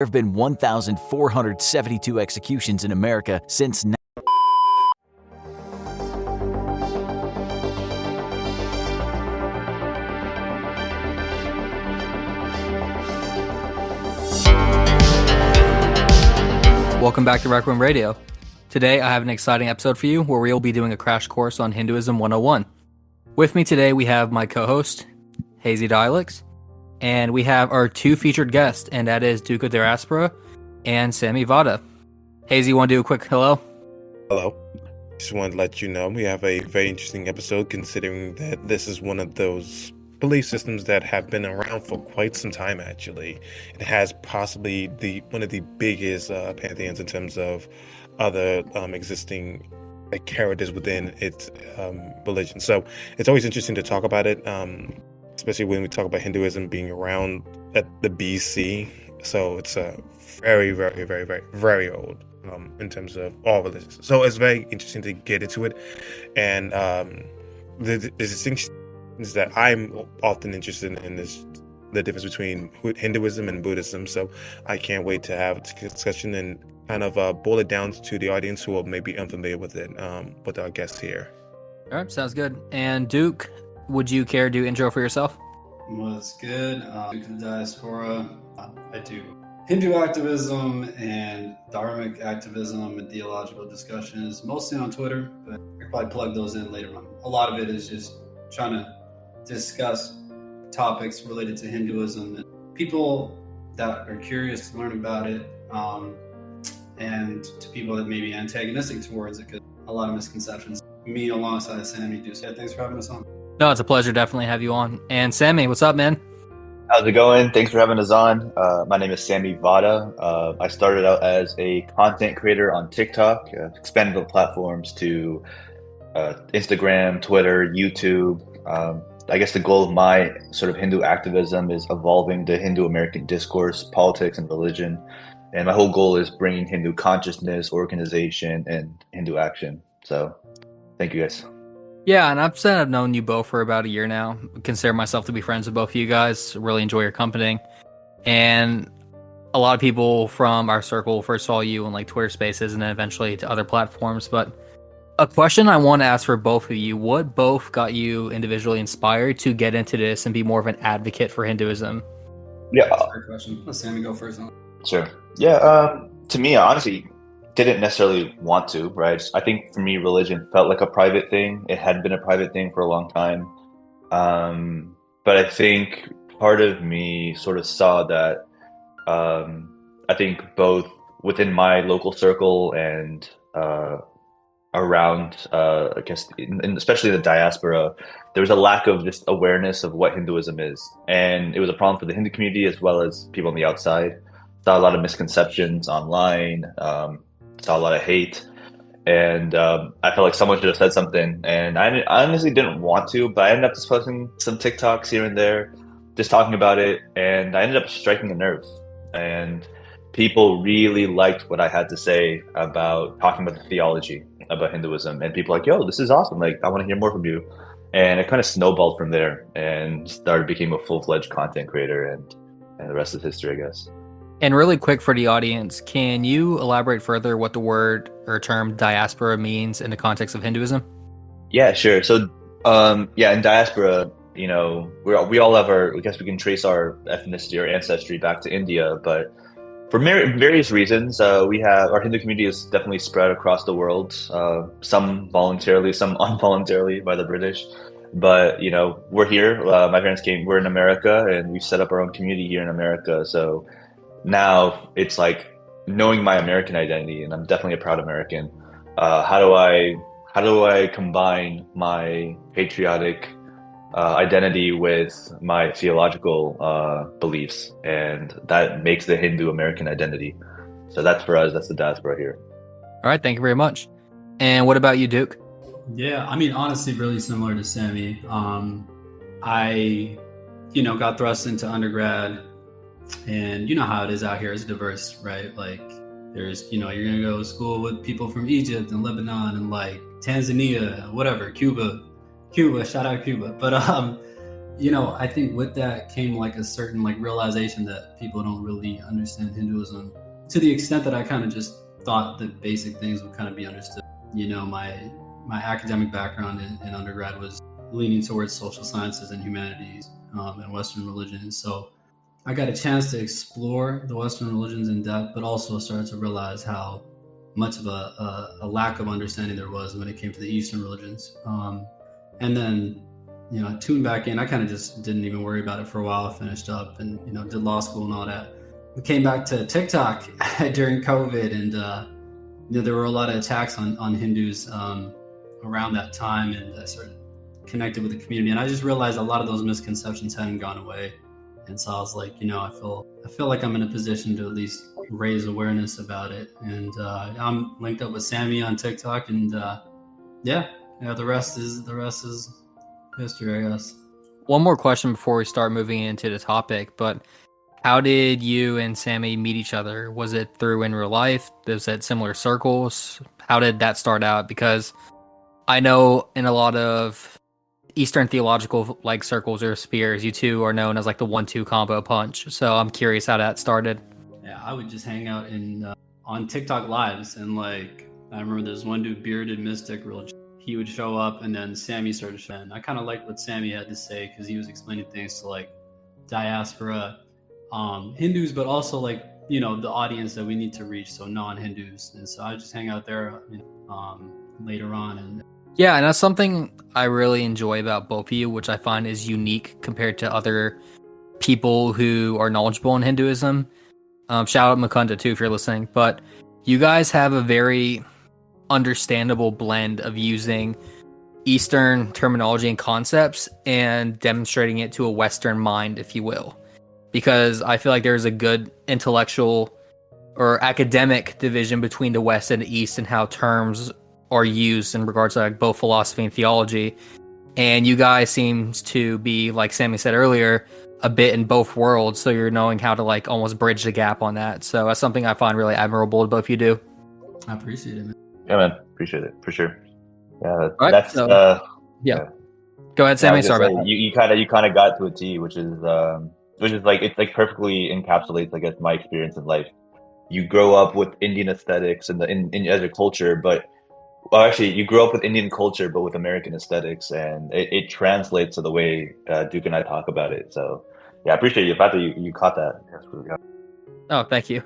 There have been 1,472 executions in America since. Welcome back to Requiem Radio. Today I have an exciting episode for you where we will be doing a crash course on Hinduism 101. With me today we have my co-host, Hazy Dialects, and we have our two featured guests, and that is Duke of Diaspora and Sammy Vada. Hazy, you want to do a quick hello? Hello. Just wanted to let you know we have a very interesting episode, considering that this is one of those belief systems that have been around for quite some time. Actually, it has possibly one of the biggest pantheons in terms of other existing characters within its religion. So it's always interesting to talk about it, especially when we talk about Hinduism being around at the BC. So it's very, very, very, very, very old in terms of all religions. So it's very interesting to get into it, and the distinction is that I'm often interested in this, the difference between Hinduism and Buddhism. So I can't wait to have a discussion and kind of boil it down to the audience who are maybe unfamiliar with it, with our guests here. All right, sounds good. And Duke, would you care to do intro for yourself? What's good? Duke of Diaspora. I do Hindu activism and dharmic activism and theological discussions, mostly on Twitter, but I'll probably plug those in later on. A lot of it is just trying to discuss topics related to Hinduism and people that are curious to learn about it, and to people that may be antagonistic towards it, because a lot of misconceptions. Me alongside Sammy do. So yeah, thanks for having us on. No, it's a pleasure. Definitely have you on. And Sammy, what's up, man? How's it going? Thanks for having us on. My name is Sammy Vada. I started out as a content creator on TikTok, expanded the platforms to Instagram, Twitter, YouTube. I guess the goal of my sort of Hindu activism is evolving the Hindu-American discourse, politics, and religion. And my whole goal is bringing Hindu consciousness, organization, and Hindu action. So thank you, guys. Yeah, and I've known you both for about a year now. I consider myself to be friends with both of you guys. Really enjoy your company. And a lot of people from our circle first saw you on like Twitter Spaces and then eventually to other platforms. But a question I want to ask for both of you: what both got you individually inspired to get into this and be more of an advocate for Hinduism? Yeah. That's a great question. Let Sammy go first. Sure. Yeah. To me, I honestly didn't necessarily want to, right? I think for me, religion felt like a private thing. It had been a private thing for a long time. But I think part of me sort of saw that, I think both within my local circle and around, I guess, especially the diaspora, there was a lack of just awareness of what Hinduism is. And it was a problem for the Hindu community as well as people on the outside. Saw a lot of misconceptions online, saw a lot of hate, and I felt like someone should have said something. And I honestly didn't want to, but I ended up just posting some TikToks here and there, just talking about it, and I ended up striking a nerve. And people really liked what I had to say about talking about the theology about Hinduism, and people were like, yo, this is awesome, like I want to hear more from you. And it kind of snowballed from there and became a full-fledged content creator, and the rest is history, I guess. And really quick for the audience, can you elaborate further what the word or term diaspora means in the context of Hinduism? Yeah, sure. So, in diaspora, you know, we all have I guess we can trace our ethnicity or ancestry back to India, but for various reasons, we have our Hindu community is definitely spread across the world, some voluntarily, some involuntarily by the British. But, you know, we're here. My parents we're in America, and we set up our own community here in America. So now it's like knowing my American identity, and I'm definitely a proud American. How do I combine my patriotic identity with my theological beliefs, and that makes the Hindu American identity. So that's for us. That's the diaspora here. All right, thank you very much. And what about you, Duke? Yeah, I mean, honestly, really similar to Sammy. I, got thrust into undergrad. And you know how it is out here. It's diverse, right? Like there's, you're going to go to school with people from Egypt and Lebanon and like Tanzania, whatever, Cuba, shout out Cuba. But I think with that came like a certain like realization that people don't really understand Hinduism to the extent that I kind of just thought the basic things would kind of be understood. My academic background in undergrad was leaning towards social sciences and humanities and Western religion. So I got a chance to explore the Western religions in depth, but also started to realize how much of a lack of understanding there was when it came to the Eastern religions. And then, I tuned back in. I kind of just didn't even worry about it for a while. Finished up and, did law school and all that. We came back to TikTok during COVID, and there were a lot of attacks on Hindus around that time, and I started connected with the community, and I just realized a lot of those misconceptions hadn't gone away. And so I was like, I feel like I'm in a position to at least raise awareness about it. And I'm linked up with Sammy on TikTok, and the rest is history, I guess. One more question before we start moving into the topic, but how did you and Sammy meet each other? Was it through in real life? Was it similar circles? How did that start out? Because I know in a lot of Eastern theological like circles or spheres, you two are known as like the 1-2 combo punch. So I'm curious how that started. Yeah, I would just hang out on TikTok lives, and like I remember there's one dude, bearded mystic, he would show up, and then Sammy started showing. I kind of liked what Sammy had to say because he was explaining things to like diaspora Hindus, but also like the audience that we need to reach, so non-Hindus. And so I just hang out there later on. And yeah, and that's something I really enjoy about both of you, which I find is unique compared to other people who are knowledgeable in Hinduism. Shout out Mukunda too if you're listening. But you guys have a very understandable blend of using Eastern terminology and concepts and demonstrating it to a Western mind, if you will. Because I feel like there's a good intellectual or academic division between the West and the East and how terms are used in regards to like both philosophy and theology. And you guys seems to be, like Sammy said earlier, a bit in both worlds, so you're knowing how to like almost bridge the gap on that. So that's something I find really admirable to both of you do. I appreciate it, man. Yeah, man, appreciate it for sure. Yeah, right, that's so, yeah. Go ahead, Sammy. Sorry about that. You kind of got to a T, which is like it's like perfectly encapsulates, I guess, my experience in life. You grow up with Indian aesthetics and as a culture, but actually, you grew up with Indian culture, but with American aesthetics, and it translates to the way Duke and I talk about it. So, yeah, I appreciate you. The fact that you caught that. That's really good. Oh, thank you.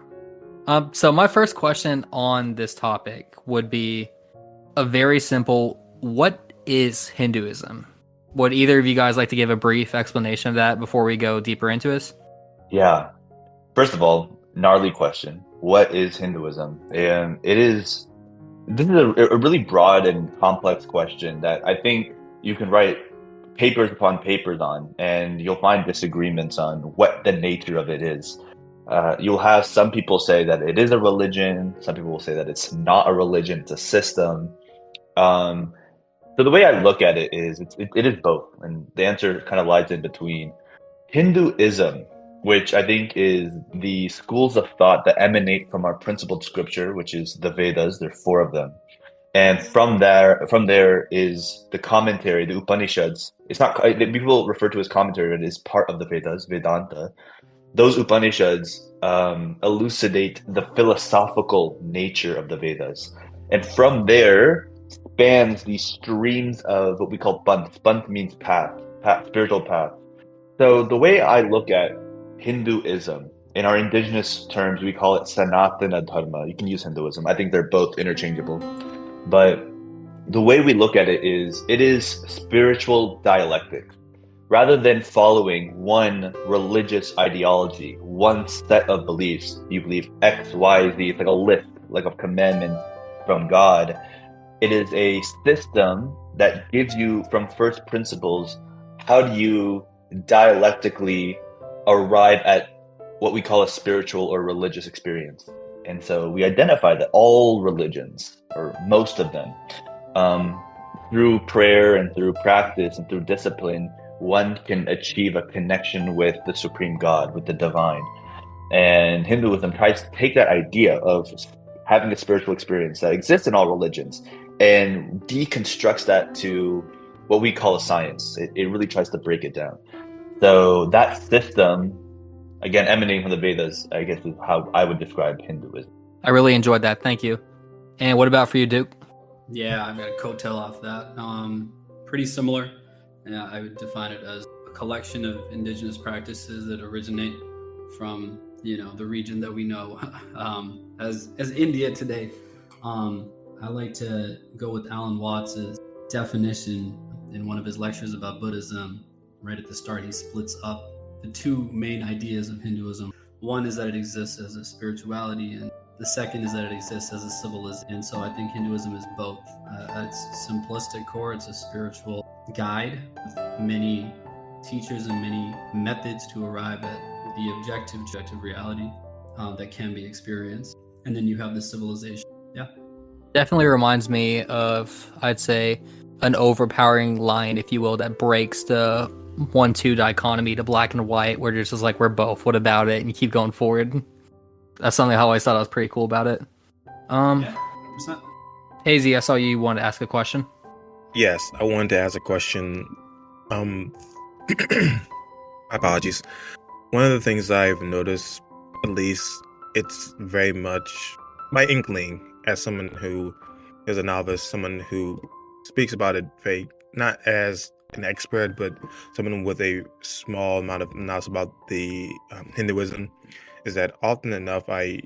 So my first question on this topic would be a very simple: what is Hinduism? Would either of you guys like to give a brief explanation of that before we go deeper into this? Yeah. First of all, gnarly question. What is Hinduism? And this is a really broad and complex question that I think you can write papers upon papers on, and you'll find disagreements on what the nature of it is. You'll have some people say that it is a religion. Some people will say that it's not a religion, it's a system. So the way I look at it is it is both, and the answer kind of lies in between. Hinduism, which I think is the schools of thought that emanate from our principled scripture, which is the Vedas. There are 4 of them. And from there is the commentary, the Upanishads. It's not, people refer to it as commentary, but it is part of the Vedas, Vedanta. Those Upanishads elucidate the philosophical nature of the Vedas. And from there spans these streams of what we call panth. Panth means path, spiritual path. So the way I look at Hinduism, in our indigenous terms, we call it Sanatana Dharma. You can use Hinduism. I think they're both interchangeable. But the way we look at it is spiritual dialectic. Rather than following one religious ideology, one set of beliefs, you believe X, Y, Z, it's like a list, like of commandments from God. It is a system that gives you from first principles, how do you dialectically arrive at what we call a spiritual or religious experience. And so we identify that all religions, or most of them, through prayer and through practice and through discipline, one can achieve a connection with the supreme God, with the divine. And Hinduism tries to take that idea of having a spiritual experience that exists in all religions and deconstructs that to what we call a science. It really tries to break it down. So that system, again, emanating from the Vedas, I guess is how I would describe Hinduism. I really enjoyed that. Thank you. And what about for you, Duke? Yeah, I've got a coattail off that. Pretty similar. Yeah, I would define it as a collection of indigenous practices that originate from, the region that we know as India today. I like to go with Alan Watts's definition in one of his lectures about Buddhism. Right at the start, he splits up the two main ideas of Hinduism. One is that it exists as a spirituality, and the second is that it exists as a civilization. And so I think Hinduism is both. At its simplistic core, it's a spiritual guide with many teachers and many methods to arrive at the objective reality that can be experienced. And then you have the civilization. Yeah. Definitely reminds me of, I'd say, an overpowering line, if you will, that breaks the 1-2 dichotomy to black and white, where it's just like, we're both, what about it? And you keep going forward. That's something I always thought was pretty cool about it. Yeah, 100%. Hazy, I saw you wanted to ask a question. Yes, I wanted to ask a question. Apologies. One of the things I've noticed, at least, it's very much my inkling as someone who is a novice, someone who speaks about it very, not as an expert, but someone with a small amount of knowledge about the Hinduism, is that often enough I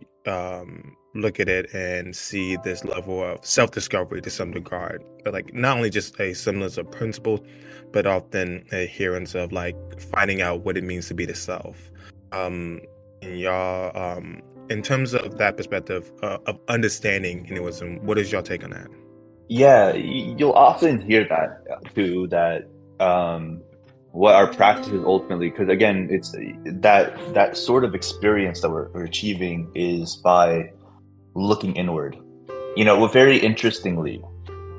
look at it and see this level of self-discovery to some regard, but like not only just a semblance of principle, but often adherence of like finding out what it means to be the self. And y'all, in terms of that perspective of understanding Hinduism, what is y'all take on that? Yeah, you'll often hear that too, that what our practice is ultimately, because again, it's that sort of experience that we're achieving is by looking inward. Very interestingly,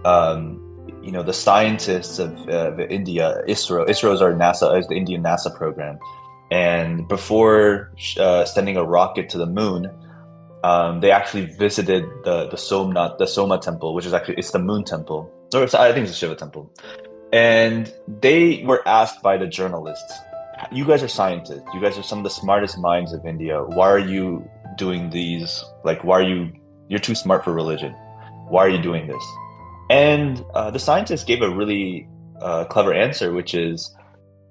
the scientists of India, ISRO is our NASA, is the Indian NASA program, and before sending a rocket to the moon, they actually visited the Soma temple, which is it's the moon temple, or I think it's the Shiva temple. And they were asked by the journalists, you guys are scientists, you guys are some of the smartest minds of India, why are you doing these, you're too smart for religion, why are you doing this? And the scientists gave a really clever answer, which is,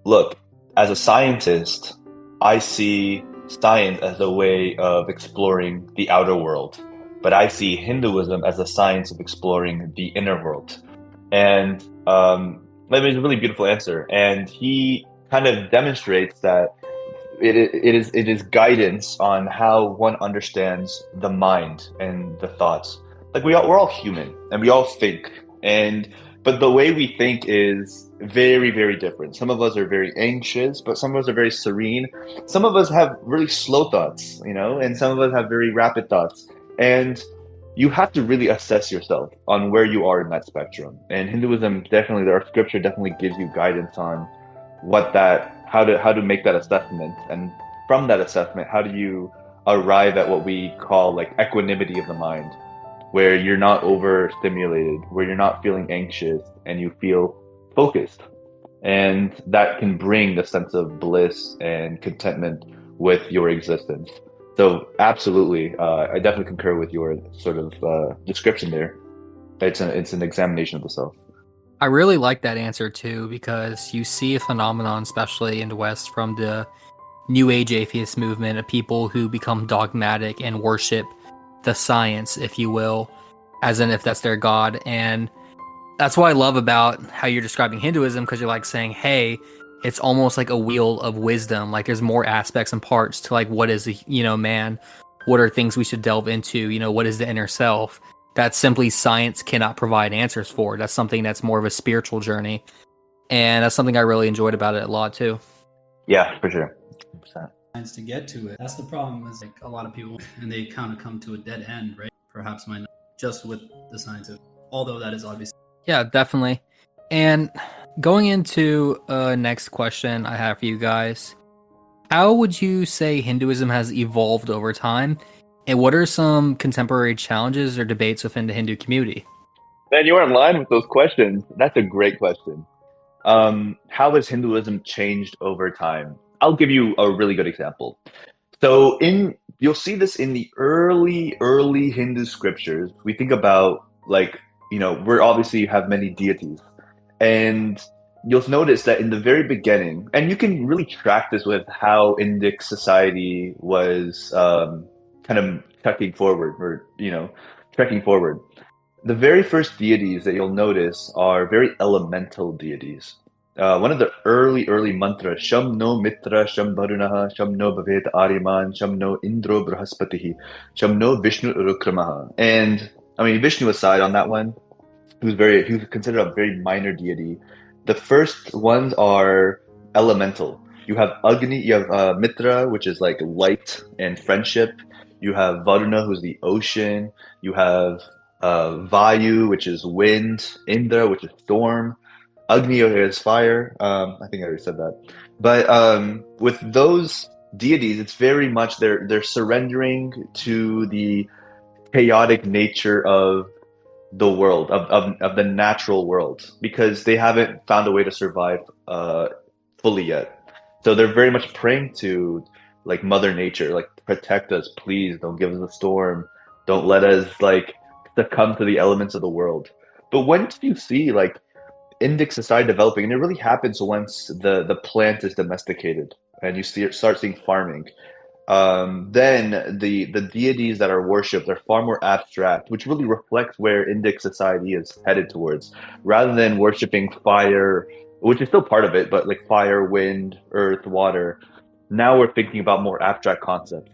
look, as a scientist, I see science as a way of exploring the outer world, but I see Hinduism as a science of exploring the inner world. And it was a really beautiful answer, and he kind of demonstrates that it is guidance on how one understands the mind and the thoughts. Like we're all human and we all think, but the way we think is very, very different. Some of us are very anxious, but some of us are very serene. Some of us have really slow thoughts, and some of us have very rapid thoughts. And you have to really assess yourself on where you are in that spectrum. And Hinduism definitely, our scripture definitely gives you guidance on how to make that assessment. And from that assessment, how do you arrive at what we call like equanimity of the mind, where you're not overstimulated, where you're not feeling anxious and you feel focused. And that can bring the sense of bliss and contentment with your existence. So absolutely, I definitely concur with your sort of description there. It's an examination of the self. I really like that answer too, because you see a phenomenon, especially in the West, from the New Age atheist movement of people who become dogmatic and worship the science, if you will, as in if that's their god. And that's what I love about how you're describing Hinduism, because you're like saying, hey, it's almost like a wheel of wisdom. Like there's more aspects and parts to like what is man, what are things we should delve into, what is the inner self that simply science cannot provide answers for. That's something that's more of a spiritual journey, and that's something I really enjoyed about it a lot too. Yeah, for sure. 100%. To get to it, that's the problem, is like a lot of people, and they kind of come to a dead end, right? Perhaps might not just with the scientific, although that is obvious. Yeah, definitely. And going into next question I have for you guys, how would you say Hinduism has evolved over time, and what are some contemporary challenges or debates within the Hindu community? Man, you are in line with those questions. That's a great question. How has Hinduism changed over time? I'll give you a really good example. So you'll see this in the early Hindu scriptures. We think about like, we're obviously have many deities. And you'll notice that in the very beginning, and you can really track this with how Indic society was kind of trekking forward. The very first deities that you'll notice are very elemental deities. One of the early mantras, Sham no Mitra, Sham Varunaha, Sham no Bhavet Ariman, Sham no Indro Brahaspatihi, Sham no Vishnu Urukramaha. And I mean, Vishnu aside on that one, he was considered a very minor deity. The first ones are elemental. You have Agni, you have Mitra, which is like light and friendship. You have Varuna, who's the ocean. You have Vayu, which is wind. Indra, which is storm. Agni is fire. I think I already said that. But with those deities, it's very much they're surrendering to the chaotic nature of the world, of the natural world, because they haven't found a way to survive fully yet. So they're very much praying to like Mother Nature, like protect us, please. Don't give us a storm. Don't let us like succumb to the elements of the world. But once you see like Indic society developing, and it really happens once the plant is domesticated and you start seeing farming. Then the deities that are worshipped are far more abstract, which really reflects where Indic society is headed towards. Rather than worshipping fire, which is still part of it, but like fire, wind, earth, water, now we're thinking about more abstract concepts.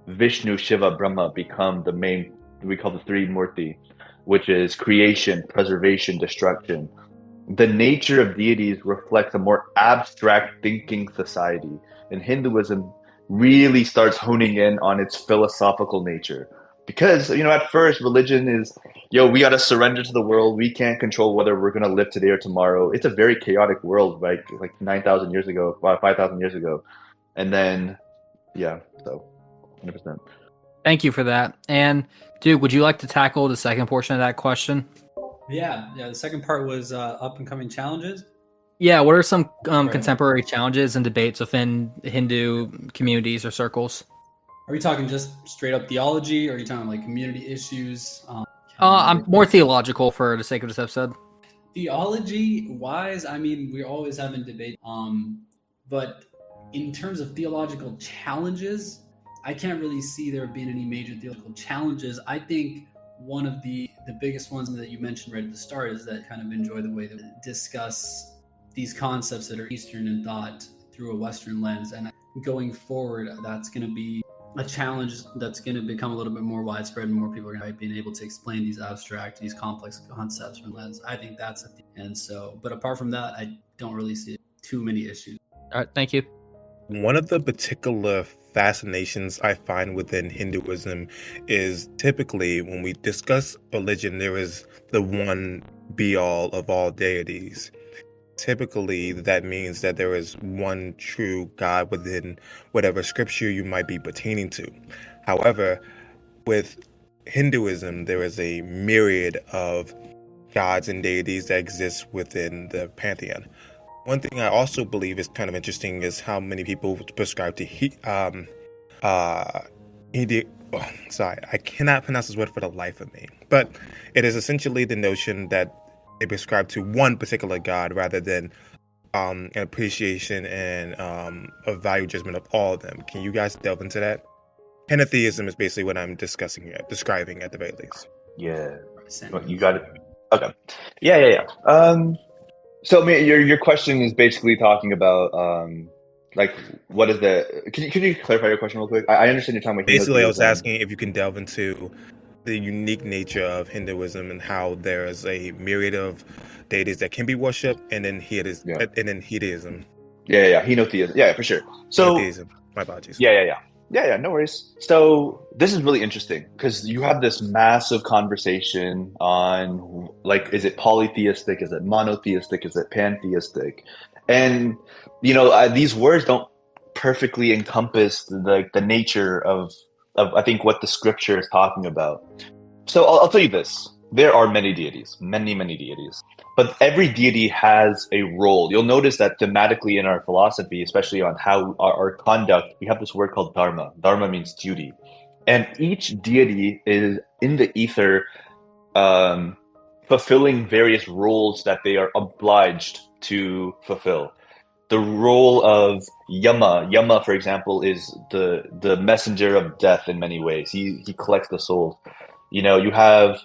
Vishnu, Shiva, Brahma become the main, we call the three Murti, which is creation, preservation, destruction. The nature of deities reflects a more abstract thinking society. And Hinduism really starts honing in on its philosophical nature. Because, at first religion is, we got to surrender to the world. We can't control whether we're going to live today or tomorrow. It's a very chaotic world, like 9,000 years ago, 5,000 years ago. And then, so 100%. Thank you for that. And Duke, would you like to tackle the second portion of that question? Yeah. The second part was up and coming challenges. Yeah, what are some contemporary challenges and debates within Hindu communities or circles? Are we talking just straight up theology? Or are you talking like community issues? I'm more theological for the sake of this episode. Theology wise, I mean, we're always having debate. But in terms of theological challenges, I can't really see there being any major theological challenges. I think one of the biggest ones that you mentioned right at the start is that kind of enjoy the way that we discuss these concepts that are Eastern in thought through a Western lens. And going forward, that's going to be a challenge that's going to become a little bit more widespread, and more people are going to be able to explain these abstract, these complex concepts from lens. I think that's and so, but apart from that, I don't really see too many issues. All right, thank you. One of the particular fascinations I find within Hinduism is typically when we discuss religion, there is the one be all of all deities. Typically, that means that there is one true God within whatever scripture you might be pertaining to. However, with Hinduism, there is a myriad of gods and deities that exist within the pantheon. One thing I also believe is kind of interesting is how many people prescribe to sorry, I cannot pronounce this word for the life of me. But it is essentially the notion that they prescribe to one particular god rather than an appreciation and a value judgment of all of them. Can you guys delve into that? Henotheism is basically what I'm describing at the very least. Yeah, you got it. Okay. Yeah. So I mean, your question is basically talking about like what is the? Can you clarify your question real quick? I understand you're talking about. Basically, I was asking if you can delve into the unique nature of Hinduism and how there is a myriad of deities that can be worshipped, and then Hedonism. Yeah, henotheism. Yeah, for sure. So henotheism. My apologies. Yeah, no worries. So this is really interesting because you have this massive conversation on like, is it polytheistic? Is it monotheistic? Is it pantheistic? And these words don't perfectly encompass the nature of I think what the scripture is talking about. So I'll tell you this. there are many deities, many deities. But every deity has a role. You'll notice that thematically in our philosophy, especially on how our conduct, we have this word called dharma. Dharma means duty. And each deity is in the ether fulfilling various roles that they are obliged to fulfill. The role of Yama, for example, is the messenger of death in many ways. He collects the souls. You have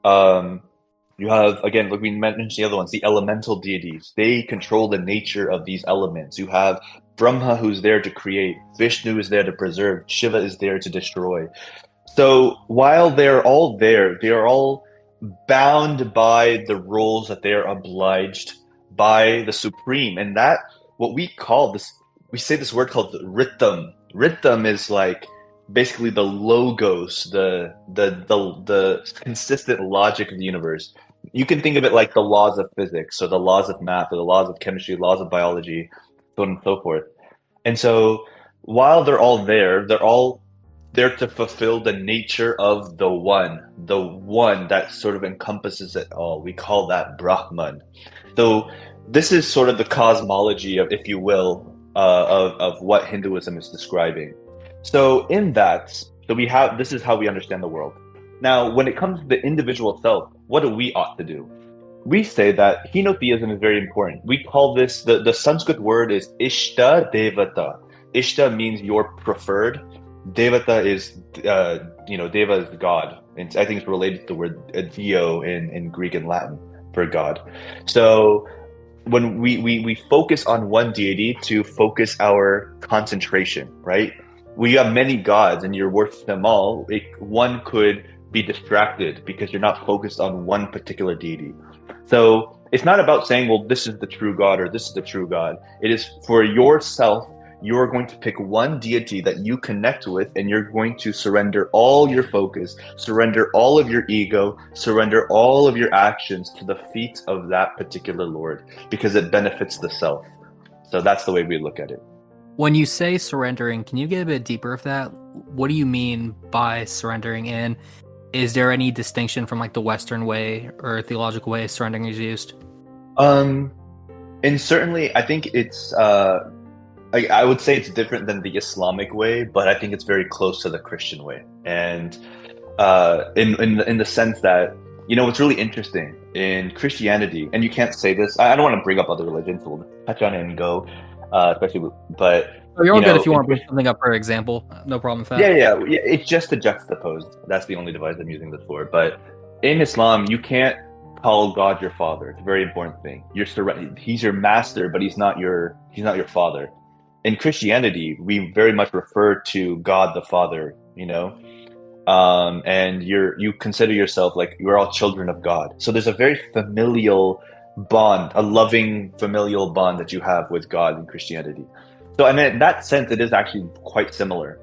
again, like we mentioned the other ones, the elemental deities. They control the nature of these elements. You have Brahma, who's there to create. Vishnu is there to preserve. Shiva is there to destroy. So while they're all there, they are all bound by the roles that they are obliged by the supreme, and that what we call this, we say this word called rhythm. Rhythm is like basically the logos, the consistent logic of the universe. You can think of it like the laws of physics, or the laws of math, or the laws of chemistry, laws of biology, so on and so forth. And so while they're all there to fulfill the nature of the one that sort of encompasses it all. We call that Brahman. So this is sort of the cosmology of, if you will, of what Hinduism is describing. So in that, this is how we understand the world. Now, when it comes to the individual self, what do we ought to do? We say that henotheism is very important. We call this, the Sanskrit word is Ishta Devata. Ishta means your preferred. Devata is, Deva is God. And I think it's related to the word Dio in Greek and Latin for God. So when we focus on one deity to focus our concentration, right? We have many gods and you're worshiping them all. One could be distracted because you're not focused on one particular deity. So it's not about saying, well, this is the true God or this is the true God. It is for yourself. You're going to pick one deity that you connect with, and you're going to surrender all your focus, surrender all of your ego, surrender all of your actions to the feet of that particular Lord, because it benefits the self. So that's the way we look at it. When you say surrendering, can you get a bit deeper of that? What do you mean by surrendering? And is there any distinction from like the Western way or theological way surrendering is used? And certainly, I think it's. I would say it's different than the Islamic way, but I think it's very close to the Christian way. And in the sense that, what's really interesting in Christianity, and you can't say this, I don't want to bring up other religions, so we'll touch on it and go, but you're all good if you want to bring something up for example. No problem with that. Yeah. It's just to juxtapose. That's the only device I'm using this for. But in Islam, you can't call God your father. It's a very important thing. He's your master, but he's not your father. In Christianity, we very much refer to God the Father, and you consider yourself like you're all children of God. So there's a very familial bond, a loving familial bond that you have with God in Christianity. So I mean, in that sense, it is actually quite similar.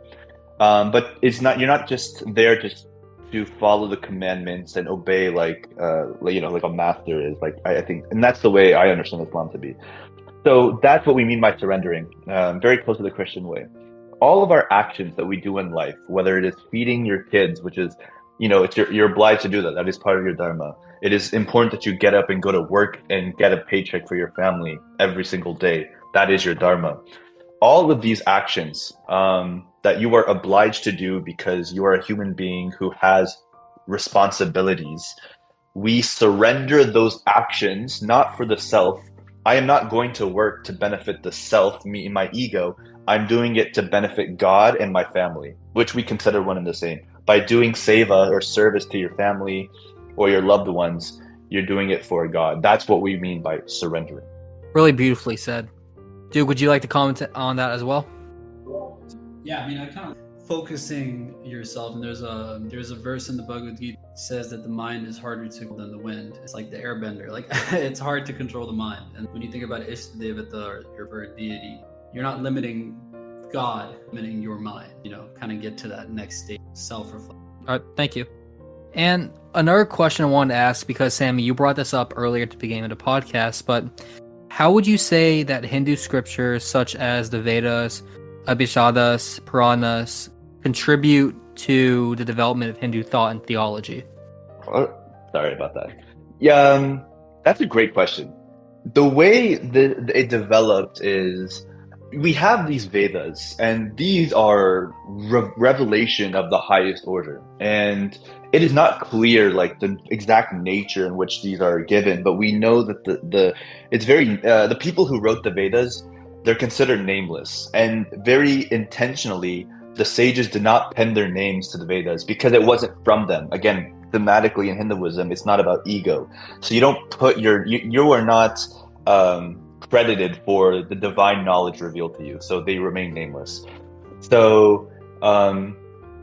But it's not. You're not just there just to follow the commandments and obey like a master is. Like I think, and that's the way I understand Islam to be. So that's what we mean by surrendering, very close to the Christian way. All of our actions that we do in life, whether it is feeding your kids, which is, you're obliged to do that. That is part of your dharma. It is important that you get up and go to work and get a paycheck for your family every single day. That is your dharma. All of these actions that you are obliged to do because you are a human being who has responsibilities, we surrender those actions not for the self. I am not going to work to benefit the self, me, my ego. I'm doing it to benefit God and my family, which we consider one and the same. By doing seva or service to your family or your loved ones, you're doing it for God. That's what we mean by surrendering. Really beautifully said. Duke, would you like to comment on that as well? Yeah, I mean, I kind of focusing yourself, and there's a verse in the Bhagavad Gita that says that the mind is harder to control than the wind. It's like the airbender. Like it's hard to control the mind. And when you think about Ishtadevata or your bird deity, you're not limiting God, limiting your mind. Kind of get to that next state, self-reflection. All right, thank you. And another question I wanted to ask, because Sammy, you brought this up earlier at the beginning of the podcast, but how would you say that Hindu scriptures such as the Vedas, Upanishads, Puranas contribute to the development of Hindu thought and theology? Sorry about that. Yeah, that's a great question. The way it developed is we have these Vedas, and these are revelation of the highest order. And it is not clear like the exact nature in which these are given, but we know that the people who wrote the Vedas, they're considered nameless, and very intentionally the sages did not pen their names to the Vedas because it wasn't from them. Again, thematically in Hinduism, it's not about ego. So you don't put you are not credited for the divine knowledge revealed to you. So they remain nameless. So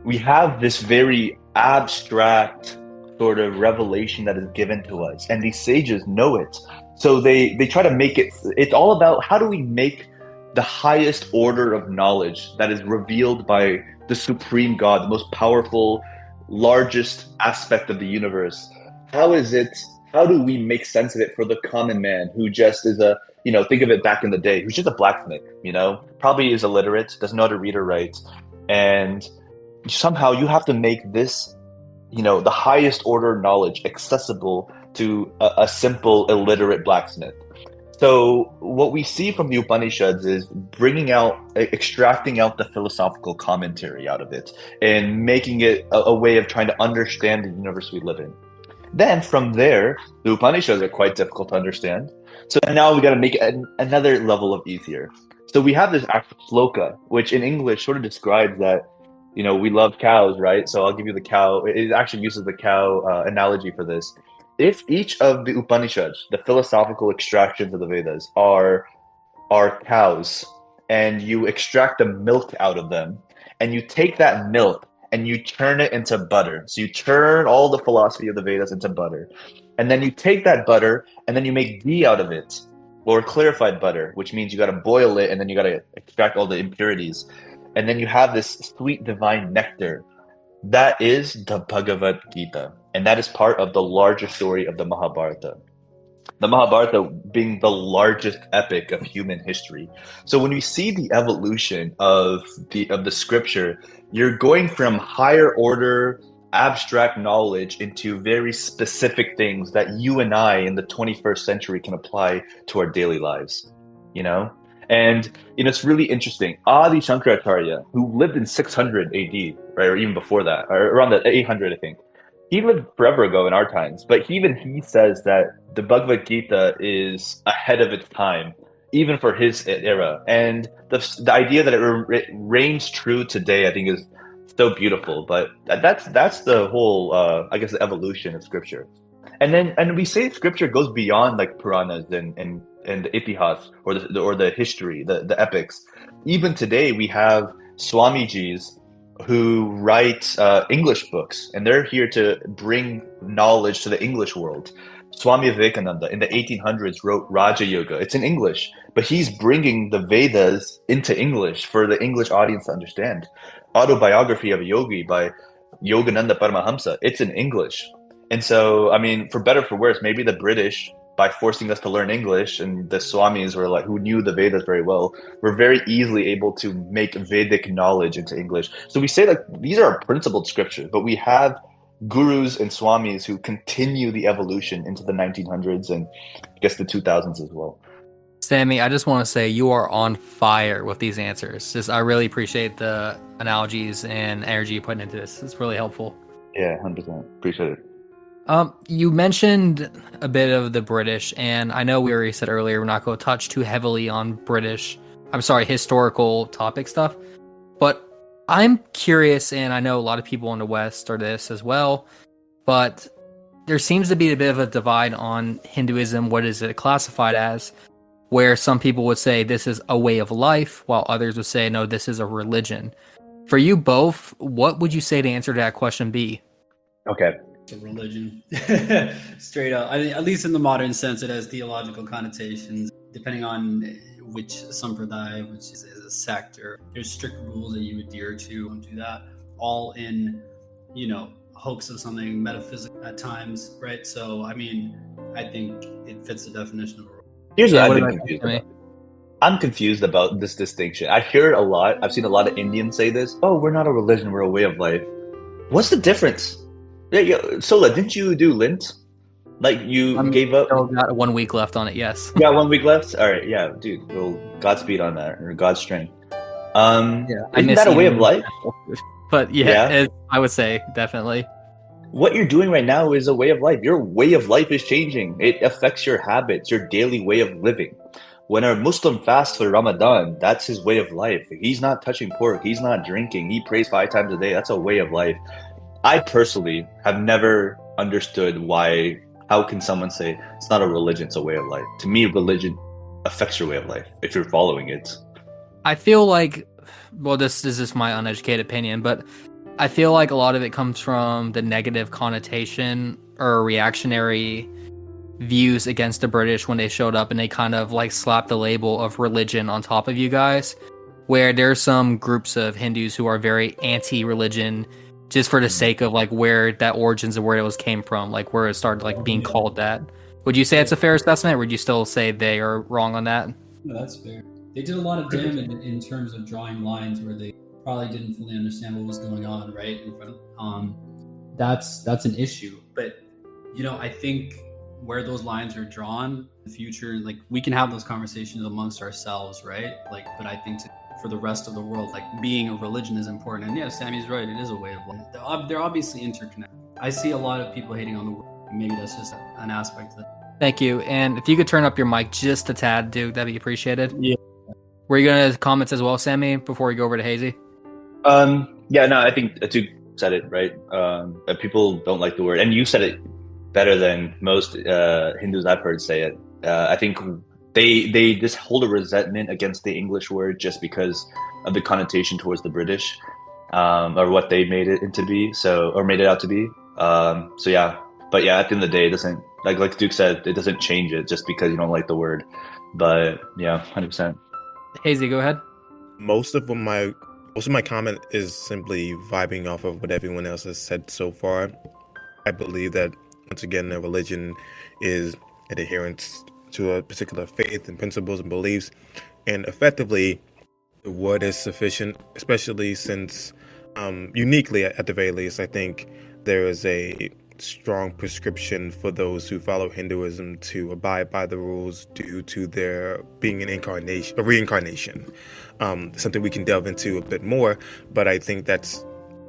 we have this very abstract sort of revelation that is given to us, and these sages know it. So they try to make it. It's all about how do we make the highest order of knowledge that is revealed by the supreme God, the most powerful, largest aspect of the universe. How do we make sense of it for the common man who just is think of it back in the day, who's just a blacksmith, probably is illiterate, doesn't know how to read or write. And somehow you have to make this, the highest order knowledge accessible to a simple illiterate blacksmith. So what we see from the Upanishads is extracting out the philosophical commentary out of it and making it a way of trying to understand the universe we live in. Then from there, the Upanishads are quite difficult to understand. So now we got to make it another level of easier. So we have this actual sloka, which in English sort of describes that, we love cows, right? So I'll give you the cow. It actually uses the cow analogy for this. If each of the Upanishads, the philosophical extractions of the Vedas, are cows, and you extract the milk out of them, and you take that milk and you turn it into butter. So you turn all the philosophy of the Vedas into butter. And then you take that butter and then you make ghee out of it, or clarified butter, which means you got to boil it and then you got to extract all the impurities. And then you have this sweet divine nectar. That is the Bhagavad Gita. And that is part of the larger story of the Mahabharata. The Mahabharata being the largest epic of human history. So when we see the evolution of the scripture, you're going from higher order abstract knowledge into very specific things that you and I in the 21st century can apply to our daily lives, And it's really interesting. Adi Shankaracharya, who lived in 600 AD, right, or even before that, or around the 800, I think. He lived forever ago in our times, but he says that the Bhagavad Gita is ahead of its time, even for his era. And the idea that it reigns true today, I think, is so beautiful. But that's the whole, the evolution of scripture. And we say scripture goes beyond like Puranas and the Itihas or the history, the epics. Even today, we have Swamijis who write English books, and they're here to bring knowledge to the English world. Swami Vivekananda in the 1800s wrote Raja Yoga. It's in English, but he's bringing the Vedas into English for the English audience to understand. Autobiography of a Yogi by Yogananda Paramahamsa, it's in English. And so, for better or for worse, maybe the British, by forcing us to learn English, and the Swamis were like, who knew the Vedas very well, were very easily able to make Vedic knowledge into English. So we say that these are principled scriptures, but we have gurus and Swamis who continue the evolution into the 1900s and I guess the 2000s as well. Sammy, I just want to say you are on fire with these answers. I really appreciate the analogies and energy you put into this. It's really helpful. Yeah, 100%. Appreciate it. You mentioned a bit of the British, and I know we already said earlier we're not going to touch too heavily on historical topic stuff, but I'm curious, and I know a lot of people in the West are this as well, but there seems to be a bit of a divide on Hinduism. What is it classified as? Where some people would say this is a way of life, while others would say, no, this is a religion. For you both, what would you say to answer that question be? Okay. It's a religion. Straight up. At least in the modern sense, it has theological connotations, depending on which sampradaya, which is a sect, or there's strict rules that you adhere to. Don't do that. All in, hopes of something metaphysical at times, right? So, I think it fits the definition of a religion. Here's what I'm confused about. I'm confused about this distinction. I hear it a lot. I've seen a lot of Indians say this. Oh, we're not a religion, we're a way of life. What's the difference? Yeah. Sola, didn't you do Lint? Like you gave up? Still got 1 week left on it. Yes. Yeah, 1 week left. All right, yeah, dude. Well, Godspeed on that, or God's strength. Yeah, I Isn't miss that a way of eating life? But Yeah. I would say definitely. What you're doing right now is a way of life. Your way of life is changing. It affects your habits, your daily way of living. When a Muslim fasts for Ramadan, that's his way of life. He's not touching pork. He's not drinking. He prays 5 times a day. That's a way of life. I personally have never understood why. How can someone say it's not a religion, it's a way of life? To me, religion affects your way of life if you're following it. I feel like, well, this is just my uneducated opinion, but I feel like a lot of it comes from the negative connotation or reactionary views against the British when they showed up and they kind of like slapped the label of religion on top of you guys, where there's some groups of Hindus who are very anti-religion just for the sake of like where that origins of where it was came from, like where it started like being called that. Would you say it's a fair assessment, or would you still say they are wrong on that? No, that's fair. They did a lot of damage in terms of drawing lines where they probably didn't fully understand what was going on, right? In front of, that's an issue. But I think where those lines are drawn in the future, like we can have those conversations amongst ourselves, right? Like, but I think for the rest of the world, like being a religion is important. And yeah, Sammy's right; it is a way of life. They're obviously interconnected. I see a lot of people hating on the world. Maybe that's just an aspect of it. Thank you. And if you could turn up your mic just a tad, Duke, that'd be appreciated. Yeah. Were you going to comment as well, Sammy, before we go over to Hazy? Yeah, no, I think Duke said it right. People don't like the word, and you said it better than most Hindus I've heard say it. I think they just hold a resentment against the English word just because of the connotation towards the British, or what they made it into be. Or made it out to be. So yeah, but yeah, at the end of the day, it doesn't like Duke said, it doesn't change it just because you don't like the word. But yeah, 100%. Hazy, go ahead. Most of my comment is simply vibing off of what everyone else has said so far. I believe that once again, a religion is an adherence to a particular faith and principles and beliefs, and effectively, the word is sufficient. Especially since, uniquely at the very least, I think there is a strong prescription for those who follow Hinduism to abide by the rules due to there being a reincarnation. Something we can delve into a bit more, but I think that's,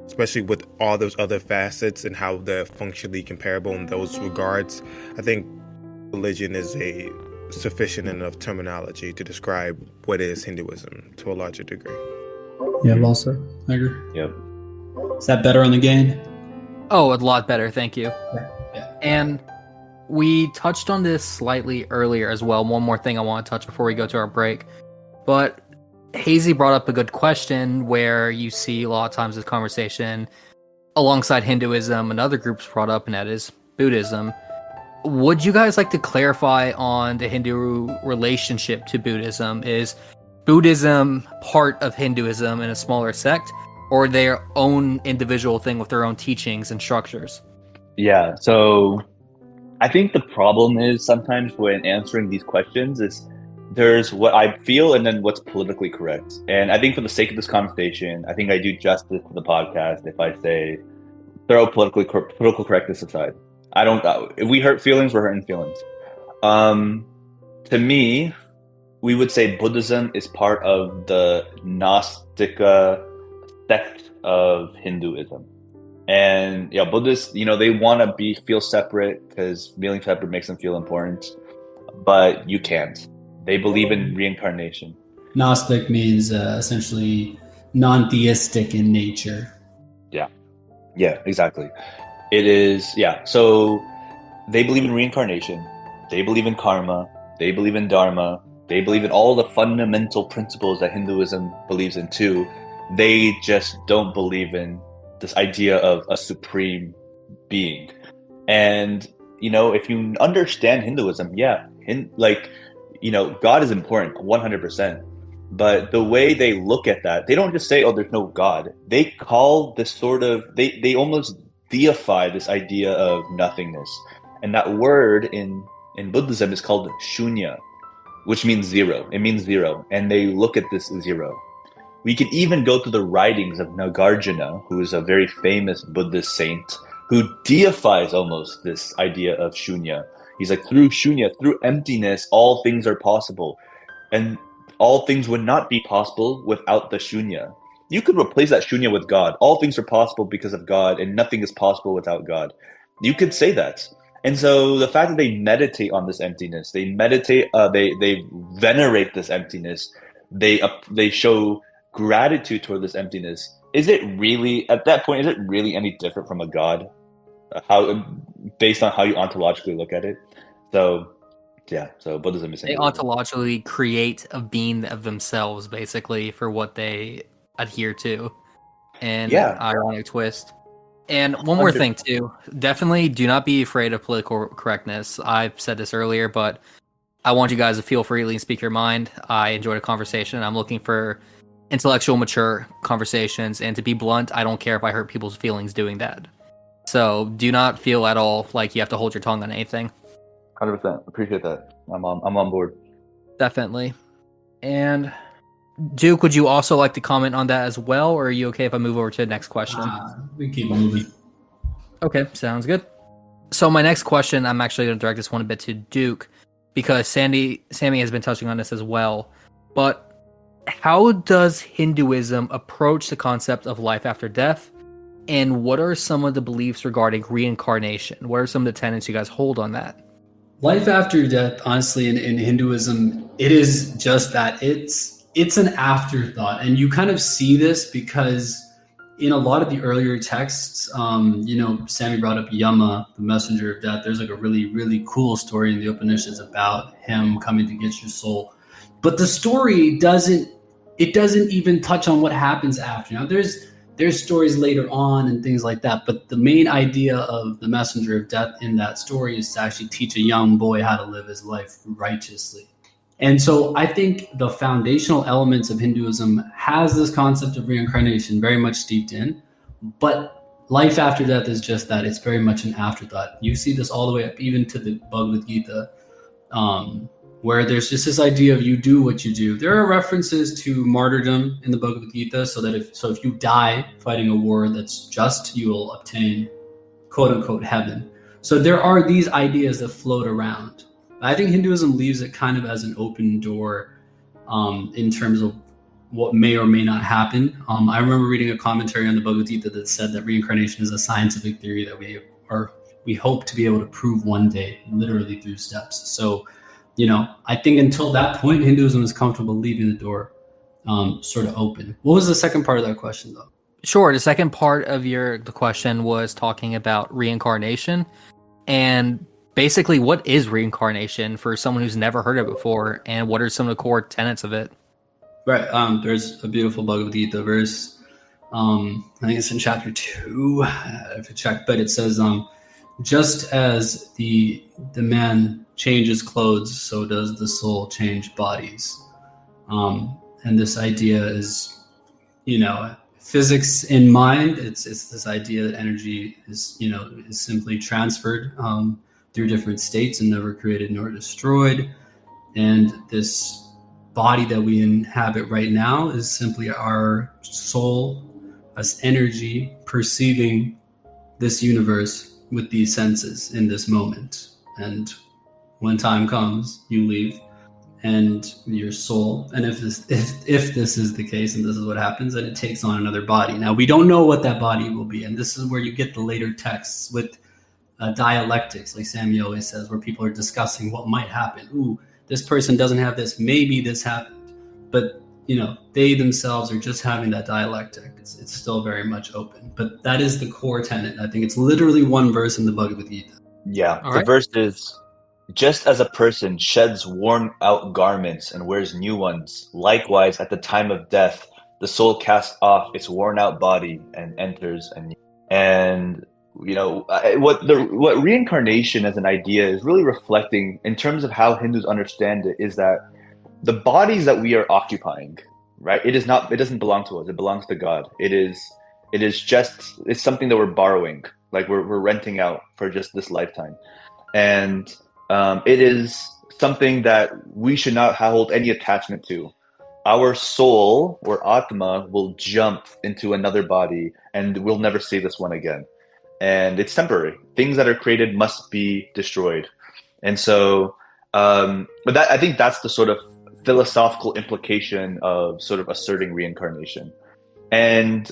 especially with all those other facets and how they're functionally comparable in those regards, I think religion is a sufficient enough terminology to describe what is Hinduism to a larger degree. Yeah, well said. I agree. Yep. Is that better on the gain? Oh, a lot better. Thank you. Yeah. And we touched on this slightly earlier as well. One more thing I want to touch before we go to our break. But Hazy brought up a good question where you see a lot of times this conversation alongside Hinduism and other groups brought up, and that is Buddhism. Would you guys like to clarify on the Hindu relationship to Buddhism? Is Buddhism part of Hinduism in a smaller sect, or their own individual thing with their own teachings and structures? Yeah, so I think the problem is sometimes when answering these questions is there's what I feel and then what's politically correct. And I think for the sake of this conversation, I think I do justice to the podcast if I say throw political correctness aside. I don't. If we hurt feelings, we're hurting feelings. To me, we would say Buddhism is part of the Gnostica sect of Hinduism. And yeah, Buddhists, they want to feel separate because feeling separate makes them feel important, but you can't. They believe in reincarnation. Gnostic means essentially non-theistic in nature. Yeah, exactly. It is, yeah. So they believe in reincarnation. They believe in karma. They believe in dharma. They believe in all the fundamental principles that Hinduism believes in too. They just don't believe in this idea of a supreme being. And, if you understand Hinduism, God is important, 100%. But the way they look at that, they don't just say, oh, there's no God. They call this they almost deify this idea of nothingness. And that word in Buddhism is called shunya, which means zero. It means zero. And they look at this zero. We could even go to the writings of Nagarjuna, who is a very famous Buddhist saint who deifies almost this idea of shunya. He's like, through shunya, through emptiness, all things are possible. And all things would not be possible without the shunya. You could replace that shunya with God. All things are possible because of God, and nothing is possible without God. You could say that. And so the fact that they meditate on this emptiness, they meditate, they venerate this emptiness, they show gratitude toward this emptiness. Is it really, at that point, is it really any different from a God? How, based on how you ontologically look at it? So, yeah. So Buddhism is They ontologically create a being of themselves, basically, for what they adhere to. And Yeah. ironic twist. And one more thing, too. Definitely do not be afraid of political correctness. I've said this earlier, but I want you guys to feel freely and speak your mind. I enjoyed a conversation. I'm looking for intellectual, mature conversations. And to be blunt, I don't care if I hurt people's feelings doing that. So do not feel at all like you have to hold your tongue on anything. 100%. Appreciate that. I'm on board. Definitely. And Duke, would you also like to comment on that as well, or are you okay if I move over to the next question? We keep moving. Okay, sounds good. So my next question, I'm actually going to direct this one a bit to Duke, because Sammy has been touching on this as well. But how does Hinduism approach the concept of life after death? And what are some of the beliefs regarding reincarnation? What are some of the tenets you guys hold on that? Life after death, honestly, in Hinduism, it is just that. It's an afterthought. And you kind of see this because in a lot of the earlier texts, Sammy brought up Yama, the messenger of death. There's like a really, really cool story in the Upanishads about him coming to get your soul. But the story doesn't even touch on what happens after. Now, there's stories later on and things like that, but the main idea of the messenger of death in that story is to actually teach a young boy how to live his life righteously. And so I think the foundational elements of Hinduism has this concept of reincarnation very much steeped in, but life after death is just that. It's very much an afterthought. You see this all the way up even to the Bhagavad Gita, where there's just this idea of you do what you do. There are references to martyrdom in the Bhagavad Gita, so if you die fighting a war that's just, you will obtain quote unquote heaven. So there are these ideas that float around. I think Hinduism leaves it kind of as an open door in terms of what may or may not happen. I remember reading a commentary on the Bhagavad Gita that said that reincarnation is a scientific theory that we hope to be able to prove one day, literally through steps. So, I think until that point, Hinduism is comfortable leaving the door sort of open. What was the second part of that question, though? Sure. The second part of the question was talking about reincarnation, and basically, what is reincarnation for someone who's never heard of it before, and what are some of the core tenets of it? Right. There's a beautiful Bhagavad Gita verse. I think it's in chapter 2. I have to check, but it says, just as the man changes clothes, so does the soul change bodies. And this idea is, physics in mind. It's this idea that energy is simply transferred through different states and never created nor destroyed. And this body that we inhabit right now is simply our soul as energy perceiving this universe with these senses in this moment. And when time comes, you leave, and your soul, and if this is the case and this is what happens, then it takes on another body. Now, we don't know what that body will be, and this is where you get the later texts with dialectics, like Sammy always says, where people are discussing what might happen. Ooh, this person doesn't have this, maybe this happened. But, they themselves are just having that dialectic. It's still very much open. But that is the core tenet. I think it's literally one verse in the Bhagavad Gita. Yeah, All the right. verse is, just as a person sheds worn out garments and wears new ones, likewise at the time of death, the soul casts off its worn out body and enters a new. And what reincarnation as an idea is really reflecting in terms of how Hindus understand it is that the bodies that we are occupying, right? It doesn't belong to us. It belongs to God. It's something that we're borrowing, like we're renting out for just this lifetime. And it is something that we should not hold any attachment to. Our soul or Atma will jump into another body and we'll never see this one again. and it's temporary. Things that are created must be destroyed. And so, but I think that's the sort of philosophical implication of sort of asserting reincarnation. And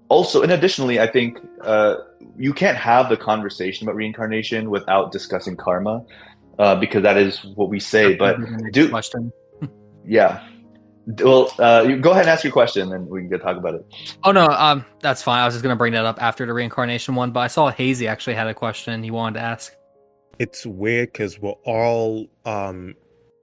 also, and additionally, I think you can't have the conversation about reincarnation without discussing karma, because that is what we say. But question. Yeah. Well, you go ahead and ask your question, and we can go talk about it. Oh no, that's fine. I was just gonna bring that up after the reincarnation one, but I saw Hazy actually had a question he wanted to ask. It's weird because we're all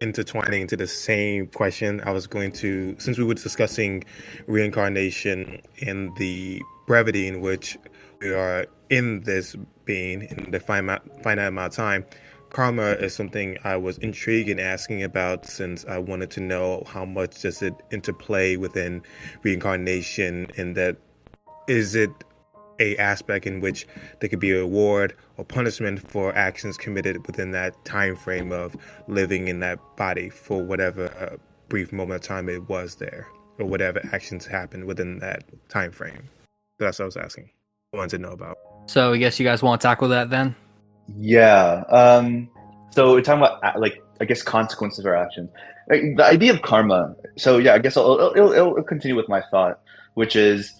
intertwining into the same question. I was going to, since we were discussing reincarnation in the brevity in which we are in this being in the finite amount of time, karma is something I was intrigued in asking about, since I wanted to know how much does it interplay within reincarnation, and that is it a aspect in which there could be a reward or punishment for actions committed within that time frame of living in that body for whatever brief moment of time it was there, or whatever actions happened within that time frame. That's what I was asking. I wanted to know about. So I guess you guys want to tackle that then? Yeah. So we're talking about like, I guess, consequences or actions. Like, the idea of karma. So yeah, I guess I'll continue with my thought, which is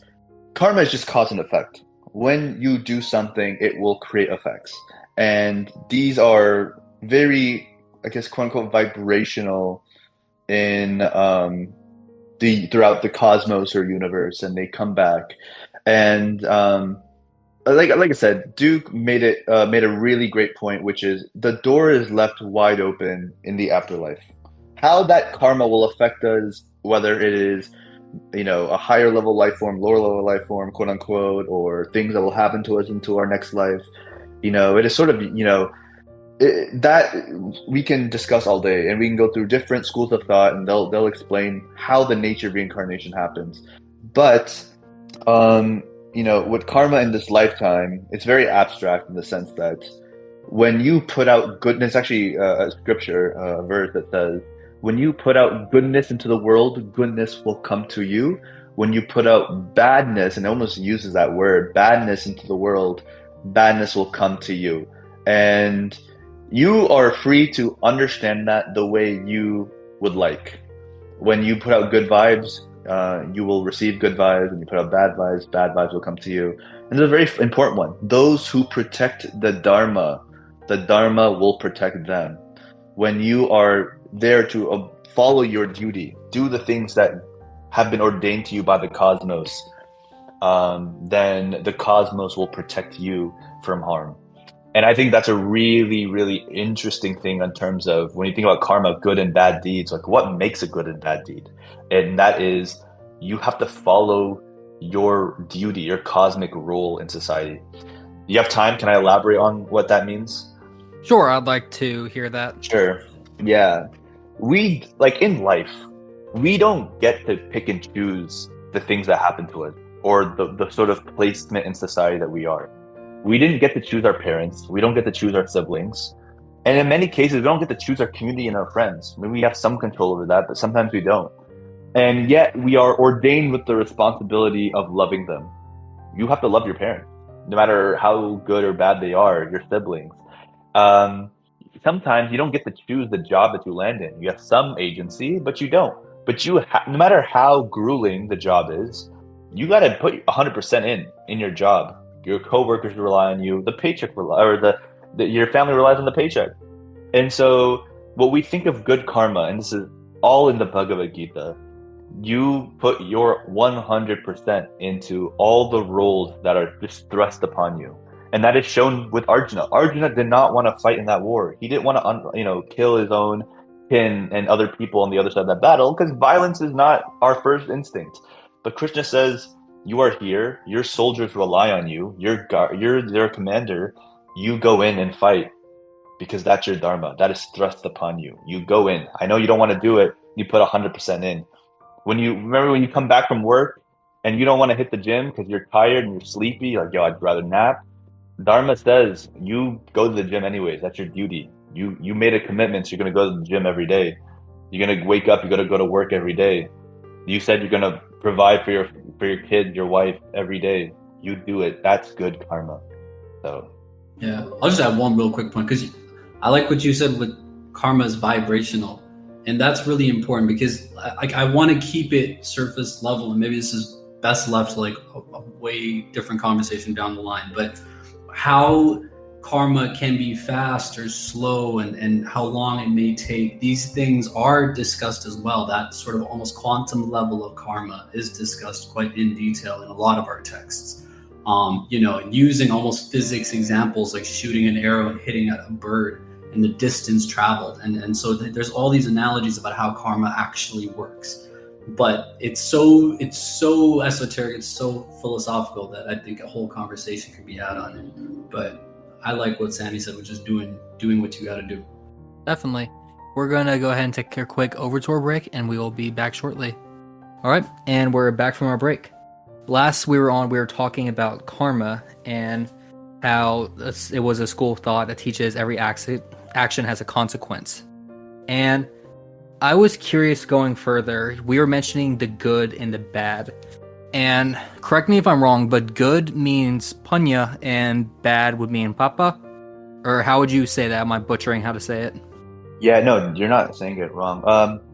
karma is just cause and effect. When you do something, it will create effects, and these are very, I guess, quote unquote, vibrational in throughout the cosmos or universe, and they come back. And like I said, Duke made a really great point, which is the door is left wide open in the afterlife. How that karma will affect us, whether it is, a higher level life form, lower level life form, quote unquote, or things that will happen to us into our next life, it is sort of, that we can discuss all day, and we can go through different schools of thought, and they'll explain how the nature of reincarnation happens. But with karma in this lifetime, it's very abstract in the sense that when you put out goodness, actually a scripture, a verse that says, when you put out goodness into the world, goodness will come to you. When you put out badness, and it almost uses that word, badness into the world, badness will come to you. And you are free to understand that the way you would like. When you put out good vibes, you will receive good vibes. When you put out bad vibes will come to you. And there's a very important one. Those who protect the Dharma will protect them. When you are there to follow your duty, do the things that have been ordained to you by the cosmos, then the cosmos will protect you from harm. And I think that's a really, really interesting thing in terms of when you think about karma, good and bad deeds, like what makes a good and bad deed? And that is, you have to follow your duty, your cosmic role in society. You have time? Can I elaborate on what that means? Sure, I'd like to hear that. Sure. Yeah. We, like in life, we don't get to pick and choose the things that happen to us, or the sort of placement in society that we are. We didn't get to choose our parents. We don't get to choose our siblings. And in many cases, we don't get to choose our community and our friends. I mean, we have some control over that, but sometimes we don't. And yet we are ordained with the responsibility of loving them. You have to love your parents, no matter how good or bad they are, your siblings. Sometimes you don't get to choose the job that you land in. You have some agency, but you don't. But no matter how grueling the job is, you got to put 100% in your job. Your coworkers rely on you. The paycheck your family relies on the paycheck. And so, what we think of good karma, and this is all in the Bhagavad Gita, you put your 100% into all the roles that are just thrust upon you. And that is shown with Arjuna. Arjuna did not want to fight in that war. He didn't want to, kill his own kin and other people on the other side of that battle, because violence is not our first instinct. But Krishna says, you are here. Your soldiers rely on you. You're their commander. You go in and fight, because that's your dharma. That is thrust upon you. You go in. I know you don't want to do it. You put 100% in. When you come back from work and you don't want to hit the gym because you're tired and you're sleepy, like, yo, I'd rather nap. Dharma says you go to the gym anyways. That's your duty. You made a commitment, so you're going to go to the gym every day. You're going to wake up. You're going to go to work every day. You said you're going to provide for your kid, your wife every day. you do it, that's good karma. So Yeah, I'll just add one real quick point because I like what you said with karma is vibrational, and that's really important because I want to keep it surface level, and maybe this is best left to like a way different conversation down the line. But how karma can be fast or slow, and how long it may take, these things are discussed as well. That sort of almost quantum level of karma is discussed quite in detail in a lot of our texts. Using almost physics examples like shooting an arrow and hitting a bird and the distance traveled. And so there's all these analogies about how karma actually works. But it's so esoteric, it's so philosophical that I think a whole conversation could be had on it. But I like what Sammy said, which is doing what you got to do. Definitely. We're going to go ahead and take a quick overtour break, and we will be back shortly. All right, and we're back from our break. Last we were talking about karma and how it was a school of thought that teaches every action has a consequence. And I was curious going further. We were mentioning the good and the bad. And correct me if I'm wrong, but good means punya and bad would mean papa? Or how would you say that? Am I butchering how to say it? yeah, no, you're not saying it wrong.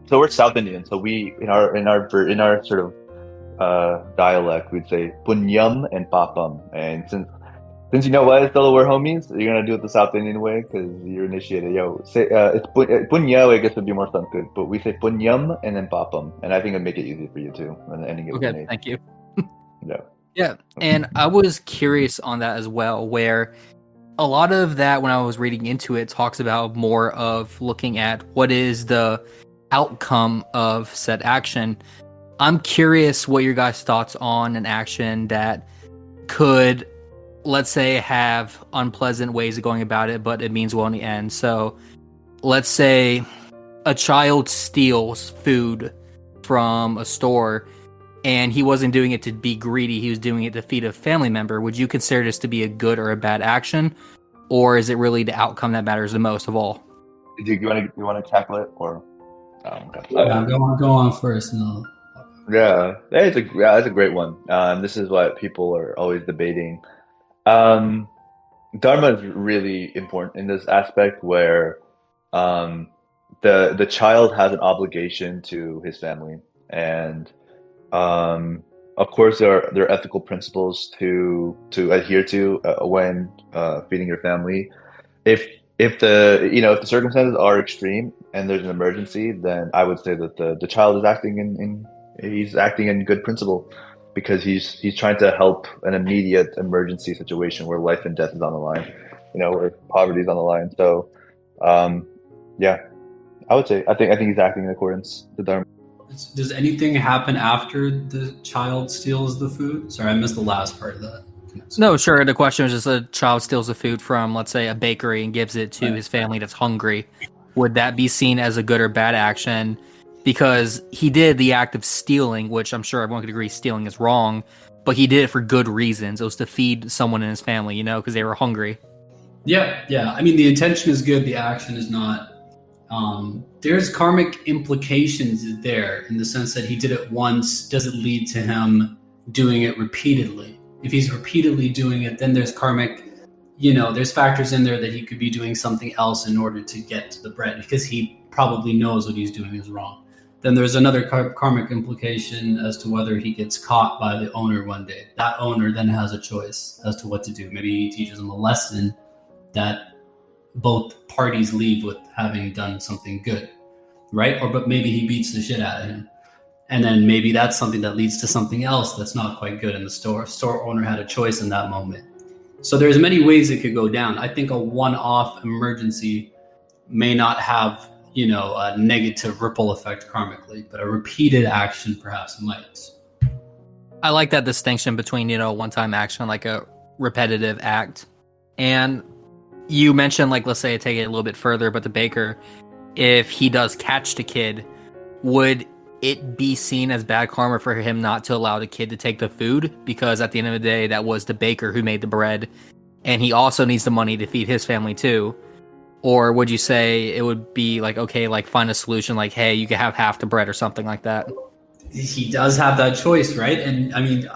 So we're South Indian, so we in our sort of dialect we'd say punyam and papam, and since you know what, still we're homies, you're gonna do it the South Indian way because you're initiated. Say it's punya, I guess would be more Sanskrit, but we say punyam and then papam, and I think it'd make it easy for you too. And ending it with an Okay, H. thank you. Yeah. And I was curious on that as well, where a lot of that, when I was reading into it, talks about more of looking at what is the outcome of said action. I'm curious what your guys' thoughts on an action that could, let's say, have unpleasant ways of going about it, but it means well in the end. So let's say a child steals food from a store and he wasn't doing it to be greedy, he was doing it to feed a family member. Would you consider this to be a good or a bad action? Or is it really the outcome that matters the most of all? Do you want to tackle it or? Okay. Yeah, go on first. No. Yeah, that's a great one. This is what people are always debating. Dharma is really important in this aspect where the child has an obligation to his family, and of course there are ethical principles to adhere to when feeding your family. If the circumstances are extreme and there's an emergency, then I would say that the child is acting in good principle, because he's trying to help an immediate emergency situation where life and death is on the line, where poverty is on the line. So, yeah, I would say I think he's acting in accordance to Dharma. Does anything happen after the child steals the food? Sorry, I missed the last part of that. No, sure. The question was just a child steals the food from, let's say, a bakery and gives it to his family that's hungry. Would that be seen as a good or bad action? Because he did the act of stealing, which I'm sure everyone could agree stealing is wrong, but he did it for good reasons. It was to feed someone in his family, because they were hungry. Yeah. I mean, the intention is good. The action is not. There's karmic implications there in the sense that he did it once. Does it lead to him doing it repeatedly? If he's repeatedly doing it, then there's karmic, there's factors in there that he could be doing something else in order to get to the bread, because he probably knows what he's doing is wrong. Then there's another karmic implication as to whether he gets caught by the owner one day. That owner then has a choice as to what to do. Maybe he teaches him a lesson that both parties leave with having done something good, right? But maybe he beats the shit out of him. And then maybe that's something that leads to something else that's not quite good in the store. Store owner had a choice in that moment. So there's many ways it could go down. I think a one-off emergency may not have, a negative ripple effect karmically, but a repeated action perhaps might. I like that distinction between, one-time action, like a repetitive act. And you mentioned, like, let's say I take it a little bit further, but the baker, if he does catch the kid, would it be seen as bad karma for him not to allow the kid to take the food? Because at the end of the day, that was the baker who made the bread, and he also needs the money to feed his family too. Or would you say it would be like, okay, like find a solution, like, hey, you can have half the bread or something like that? He does have that choice, right? And I mean,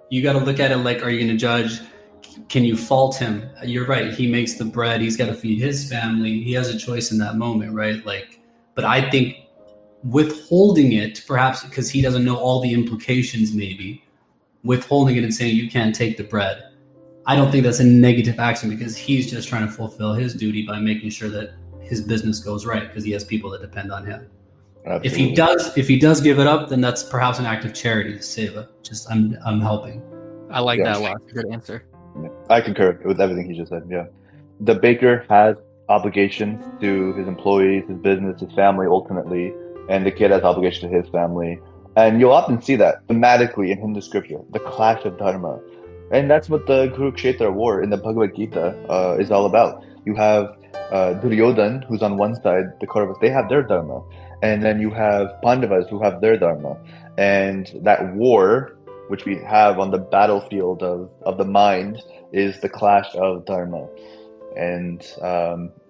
you got to look at it like, are you going to judge? Can you fault him? You're right. He makes the bread. He's got to feed his family. He has a choice in that moment, right? Like, but I think withholding it, perhaps because he doesn't know all the implications, maybe withholding it and saying you can't take the bread, I don't think that's a negative action, because he's just trying to fulfill his duty by making sure that his business goes right, because he has people that depend on him. Absolutely. If he does give it up, then that's perhaps an act of charity, seva. Just I'm helping. I like Yeah. that a lot. Good answer. I concur with everything he just said. Yeah, the baker has obligations to his employees, his business, his family, ultimately, and the kid has obligation to his family. And you'll often see that thematically in Hindu scripture, the clash of dharma, and that's what the Kurukshetra war in the Bhagavad Gita is all about. You have Duryodhan, who's on one side, the Kauravas, they have their dharma, and then you have Pandavas who have their dharma, and that war, which we have on the battlefield of the mind, is the clash of dharma. And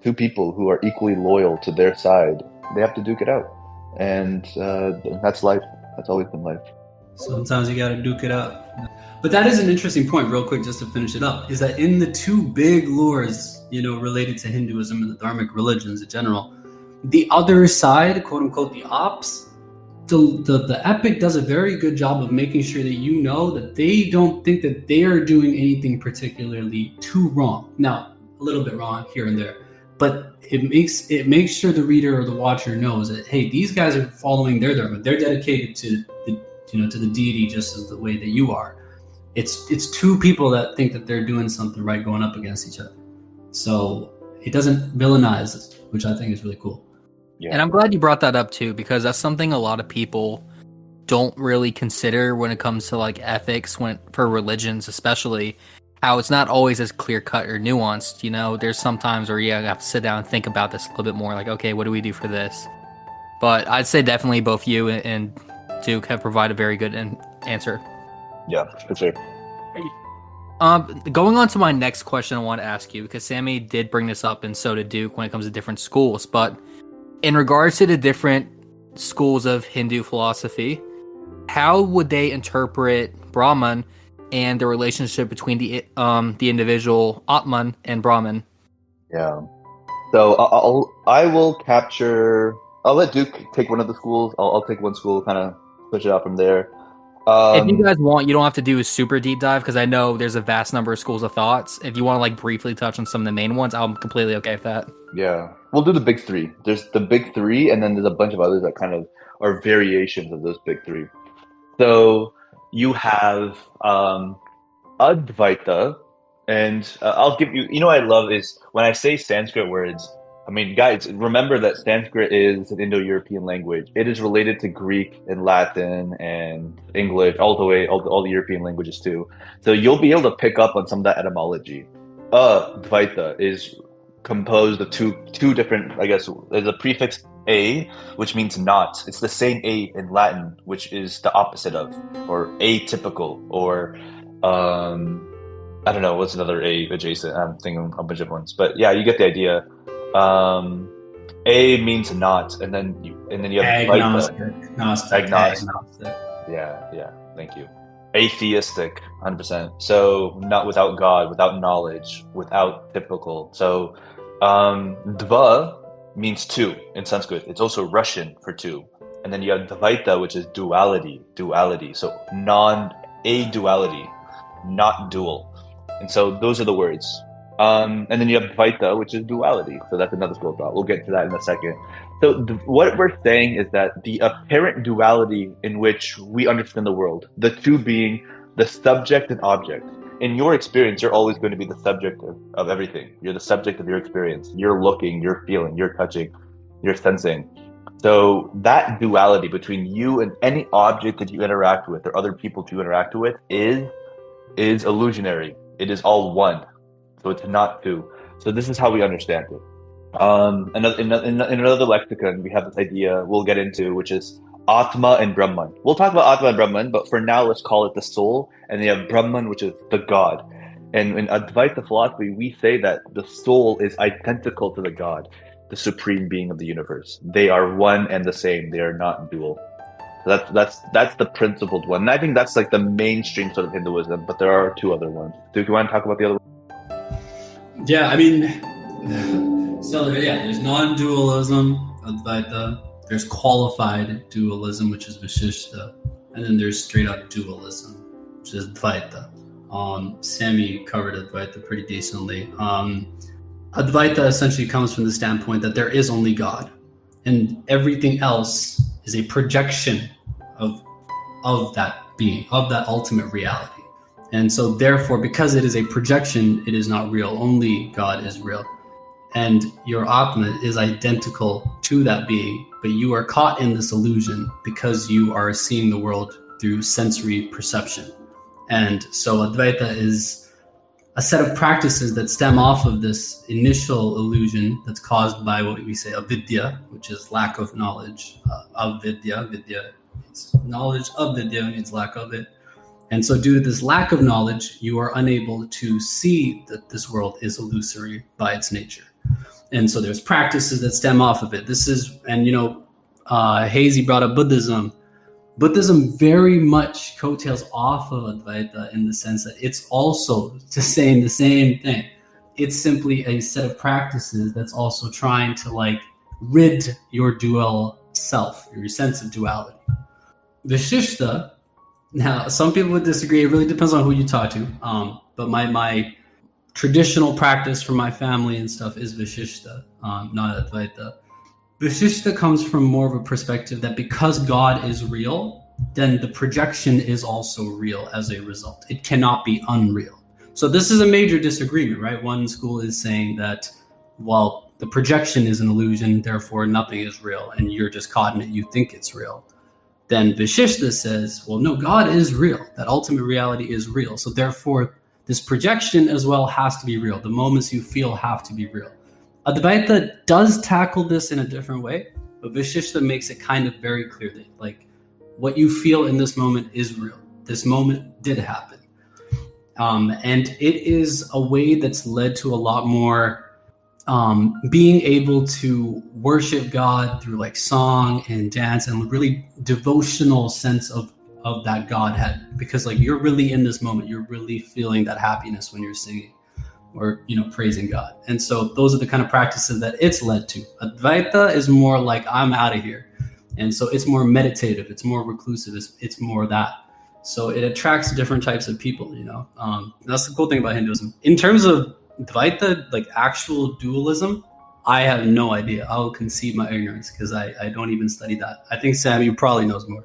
two people who are equally loyal to their side, they have to duke it out. And that's life. That's always been life. Sometimes you got to duke it out. But that is an interesting point, real quick, just to finish it up, is that in the two big lores, related to Hinduism and the Dharmic religions in general, the other side, quote unquote, the ops, the epic does a very good job of making sure that that they don't think that they are doing anything particularly too wrong. Now, a little bit wrong here and there, but it makes sure the reader or the watcher knows that, hey, these guys are following their dharma. They're dedicated to the deity just as the way that you are. It's two people that think that they're doing something right going up against each other. So it doesn't villainize, which I think is really cool. Yeah. And I'm glad you brought that up too, because that's something a lot of people don't really consider when it comes to like ethics, for religions especially, how it's not always as clear cut or nuanced. There's some times where you have to sit down and think about this a little bit more, like, okay, what do we do for this? But I'd say definitely both you and Duke have provided a very good answer. Yeah, for sure. Going on to my next question I want to ask you, because Sammy did bring this up and so did Duke when it comes to different schools, but in regards to the different schools of Hindu philosophy, how would they interpret Brahman and the relationship between the individual Atman and Brahman? Yeah. So I'll let Duke take one of the schools. I'll take one school, kind of push it out from there. If you guys want, you don't have to do a super deep dive, because I know there's a vast number of schools of thoughts. If you want to like briefly touch on some of the main ones, I'm completely okay with that. Yeah, we'll do the big three. There's the big three, and then there's a bunch of others that kind of are variations of those big three. So you have Advaita, and I'll give you. What I love is when I say Sanskrit words. I mean, guys, remember that Sanskrit is an Indo-European language. It is related to Greek and Latin and English, all the European languages too. So you'll be able to pick up on some of that etymology. Dvaita is composed of two different, I guess, there's a prefix a, which means not. It's the same a in Latin, which is the opposite of, or atypical, or I don't know, what's another a adjacent? I'm thinking a bunch of ones, but yeah, you get the idea. A means not, and then you have agnostic. Yeah. Thank you. Atheistic, 100%. So not without God, without knowledge, without typical. So dva means two in Sanskrit. It's also Russian for two. And then you have dvaita, which is duality. So non-a-duality, not dual. And so those are the words. And then you have Dvaita, which is duality. So that's another school of thought. We'll get to that in a second. So what we're saying is that the apparent duality in which we understand the world, the two being the subject and object. In your experience, you're always going to be the subject of everything. You're the subject of your experience. You're looking, you're feeling, you're touching, you're sensing. So that duality between you and any object that you interact with or other people that you interact with is illusionary. It is all one. So it's not two. So this is how we understand it. In another lexicon, we have this idea we'll get into, which is Atma and Brahman. We'll talk about Atma and Brahman, but for now, let's call it the soul. And then you have Brahman, which is the God. And in Advaita philosophy, we say that the soul is identical to the God, the supreme being of the universe. They are one and the same. They are not dual. That's the principled one. And I think that's like the mainstream sort of Hinduism, but there are two other ones. Do you want to talk about the other one? Yeah, I mean, so yeah, there's non-dualism, Advaita. There's qualified dualism, which is Vishishta, and then there's straight up dualism, which is Advaita. Sammy covered Advaita pretty decently. Advaita essentially comes from the standpoint that there is only God, and everything else is a projection of that being, of that ultimate reality. And so therefore, because it is a projection, it is not real. Only God is real. And your Atma is identical to that being, but you are caught in this illusion because you are seeing the world through sensory perception. And so Advaita is a set of practices that stem off of this initial illusion that's caused by what we say avidya, which is lack of knowledge of vidya. Vidya means knowledge of vidya means lack of it. And so due to this lack of knowledge, you are unable to see that this world is illusory by its nature. And so there's practices that stem off of it. This is, and Hazy brought up Buddhism. Buddhism very much coattails off of Advaita in the sense that it's also saying the same thing. It's simply a set of practices that's also trying to rid your dual self, your sense of duality. Vishishta, now some people would disagree. It really depends on who you talk to. But my traditional practice for my family and stuff is Vishishta, not Advaita. Vishishta comes from more of a perspective that because God is real, then the projection is also real as a result. It cannot be unreal. So this is a major disagreement, right? One school is saying that, well, the projection is an illusion, therefore nothing is real, and you're just caught in it, you think it's real. Then Vishishta says, well, no, God is real. That ultimate reality is real. So therefore, this projection as well has to be real. The moments you feel have to be real. Advaita does tackle this in a different way, but Vishishta makes it kind of very clear that what you feel in this moment is real. This moment did happen. And it is a way that's led to a lot more being able to worship God through song and dance and really devotional sense of that Godhead, because you're really in this moment. You're really feeling that happiness when you're singing or praising God. And so those are the kind of practices that it's led to. Advaita is more I'm out of here. And so it's more meditative, it's more reclusive, it's more that. So it attracts different types of people, That's the cool thing about Hinduism. In terms of Advaita, actual dualism, I have no idea. I'll concede my ignorance because I don't even study that. I think Sammy probably knows more.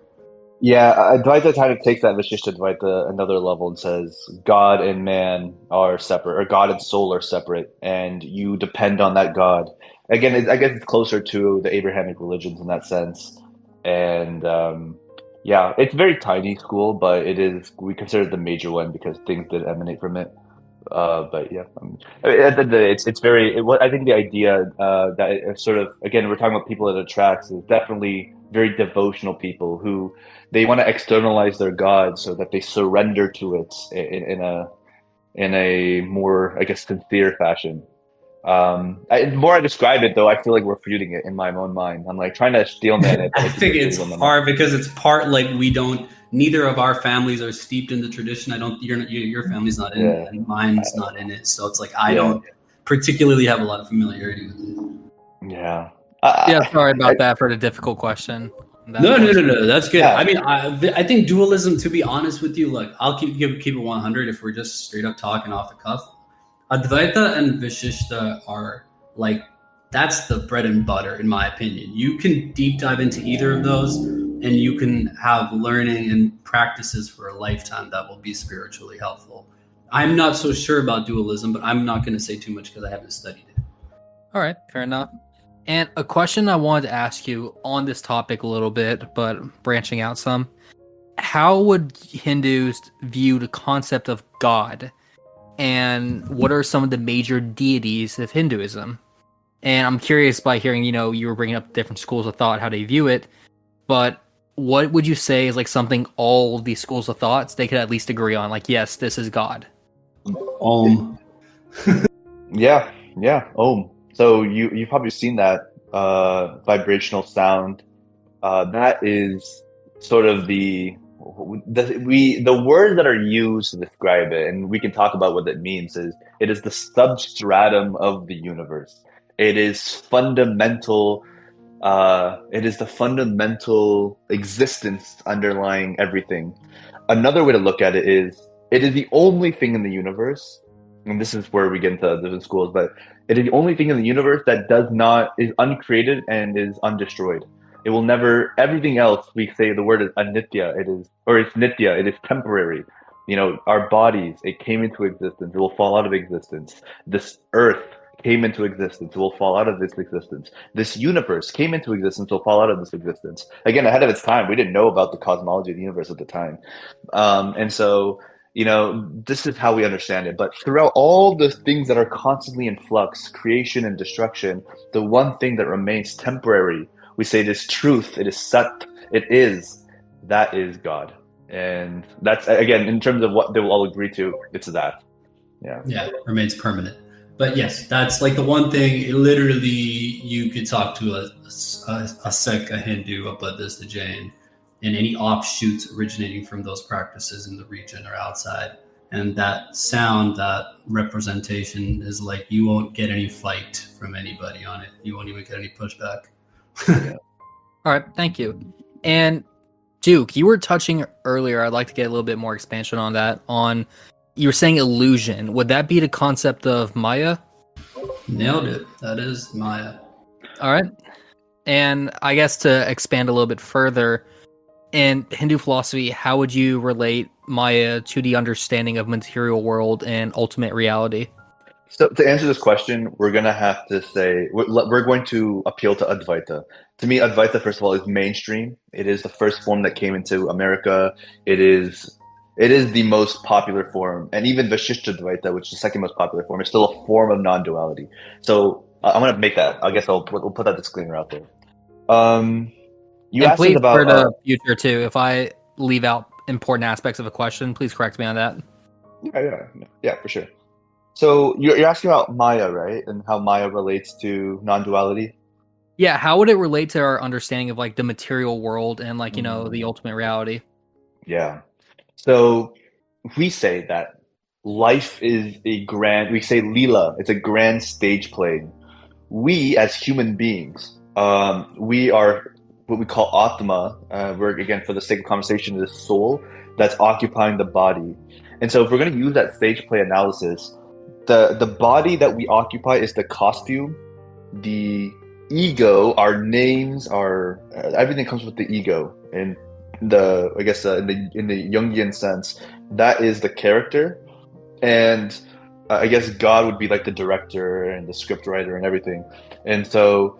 Yeah, Advaita kind of takes that Vishishta Advaita another level and says God and man are separate, or God and soul are separate, and you depend on that God. Again, I guess it's closer to the Abrahamic religions in that sense. And yeah, it's a very tiny school, but we consider it the major one because things did emanate from it. But yeah, it's very. I think the idea that it sort of, again, we're talking about people it attracts, is definitely very devotional people who they want to externalize their God so that they surrender to it in a more, I guess, sincere fashion. The more I describe it, though, I feel like we're refuting it in my own mind. I'm trying to steelman it. I think it's hard because it's part we don't. Neither of our families are steeped in the tradition. Your family's not in it, and mine's not in it. So it's I don't particularly have a lot of familiarity with it. Yeah. Sorry about that for the difficult question. No. That's good. Yeah. I mean, I think dualism, to be honest with you, I'll keep it 100 if we're just straight up talking off the cuff. Advaita and Vishishta are that's the bread and butter, in my opinion. You can deep dive into either of those, and you can have learning and practices for a lifetime that will be spiritually helpful. I'm not so sure about dualism, but I'm not going to say too much because I haven't studied it. All right, fair enough. And a question I wanted to ask you on this topic a little bit, but branching out some. How would Hindus view the concept of God? And what are some of the major deities of Hinduism? And I'm curious by hearing, you were bringing up different schools of thought, how they view it. But what would you say is something all of these schools of thoughts they could at least agree on? Yes, this is God. Om. yeah. Om. So you've probably seen that vibrational sound. That is sort of the words that are used to describe it, and we can talk about what that means. Is it is the substratum of the universe. It is fundamental. It is the fundamental existence underlying everything. Another way to look at it is the only thing in the universe, and this is where we get into different schools, but it is the only thing in the universe that is uncreated and is undestroyed. It will never, everything else, we say the word is anitya, it's nitya, it is temporary. Our bodies, it came into existence, it will fall out of existence. This earth came into existence, it will fall out of this existence. This universe came into existence, it will fall out of this existence. Again, ahead of its time, we didn't know about the cosmology of the universe at the time. And so, this is how we understand it. But throughout all the things that are constantly in flux, creation and destruction, the one thing that remains temporary, we say this truth, it is sat, that is God. And that's, again, in terms of what they will all agree to, it's that. Yeah, remains permanent. But yes, that's like the one thing, literally, you could talk to a Sikh, a Hindu, a Buddhist, a Jain, and any offshoots originating from those practices in the region or outside. And that sound, that representation is like, you won't get any fight from anybody on it. You won't even get any pushback. All right, thank you. And Duke, you were touching earlier, I'd like to get a little bit more expansion on that, you were saying illusion. Would that be the concept of Maya? Nailed it. That is Maya. All right. And I guess to expand a little bit further, in Hindu philosophy, how would you relate Maya to the understanding of material world and ultimate reality? So to answer this question, we're going to have to say, we're going to appeal to Advaita. To me, Advaita, first of all, is mainstream. It is the first form that came into America. It is the most popular form. And even Vasishtadvaita, which is the second most popular form, is still a form of non-duality. So I'm going to make that. I guess we'll put that disclaimer out there. You asked us about... for the future, too, if I leave out important aspects of a question, please correct me on that. Yeah, for sure. So you're asking about Maya, right? And how Maya relates to non-duality? Yeah, how would it relate to our understanding of like the material world and like, the ultimate reality? Yeah. So we say that life is we say Leela, it's a grand stage play. We as human beings, we are what we call Atma. We're, again, for the sake of conversation, the soul that's occupying the body. And so if we're going to use that stage play analysis, the body that we occupy is the costume. The ego, our names, everything comes with the ego. And in the Jungian sense, that is the character. And I guess God would be like the director and the script writer and everything. And so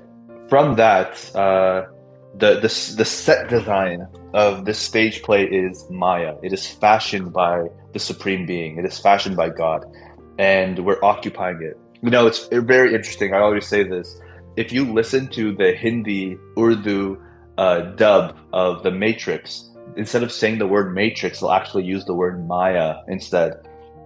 from that, the set design of this stage play is Maya. It is fashioned by the Supreme Being. It is fashioned by God. And we're occupying it. It's very interesting. I always say this. If you listen to the Hindi, Urdu dub of The Matrix, instead of saying the word Matrix, they'll actually use the word Maya instead.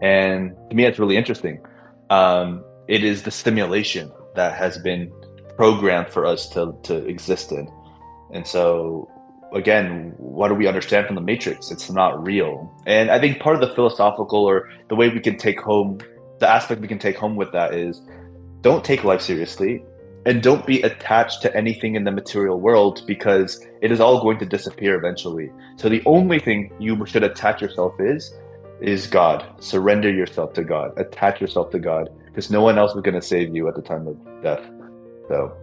And to me, it's really interesting. It is the simulation that has been programmed for us to exist in. And so, again, what do we understand from the Matrix? It's not real. And I think part of the philosophical, or the way we can take home, the aspect we can take home with that is, don't take life seriously, and don't be attached to anything in the material world, because it is all going to disappear eventually. So the only thing you should attach yourself is God. Surrender yourself to God. Attach yourself to God, because no one else is going to save you at the time of death. So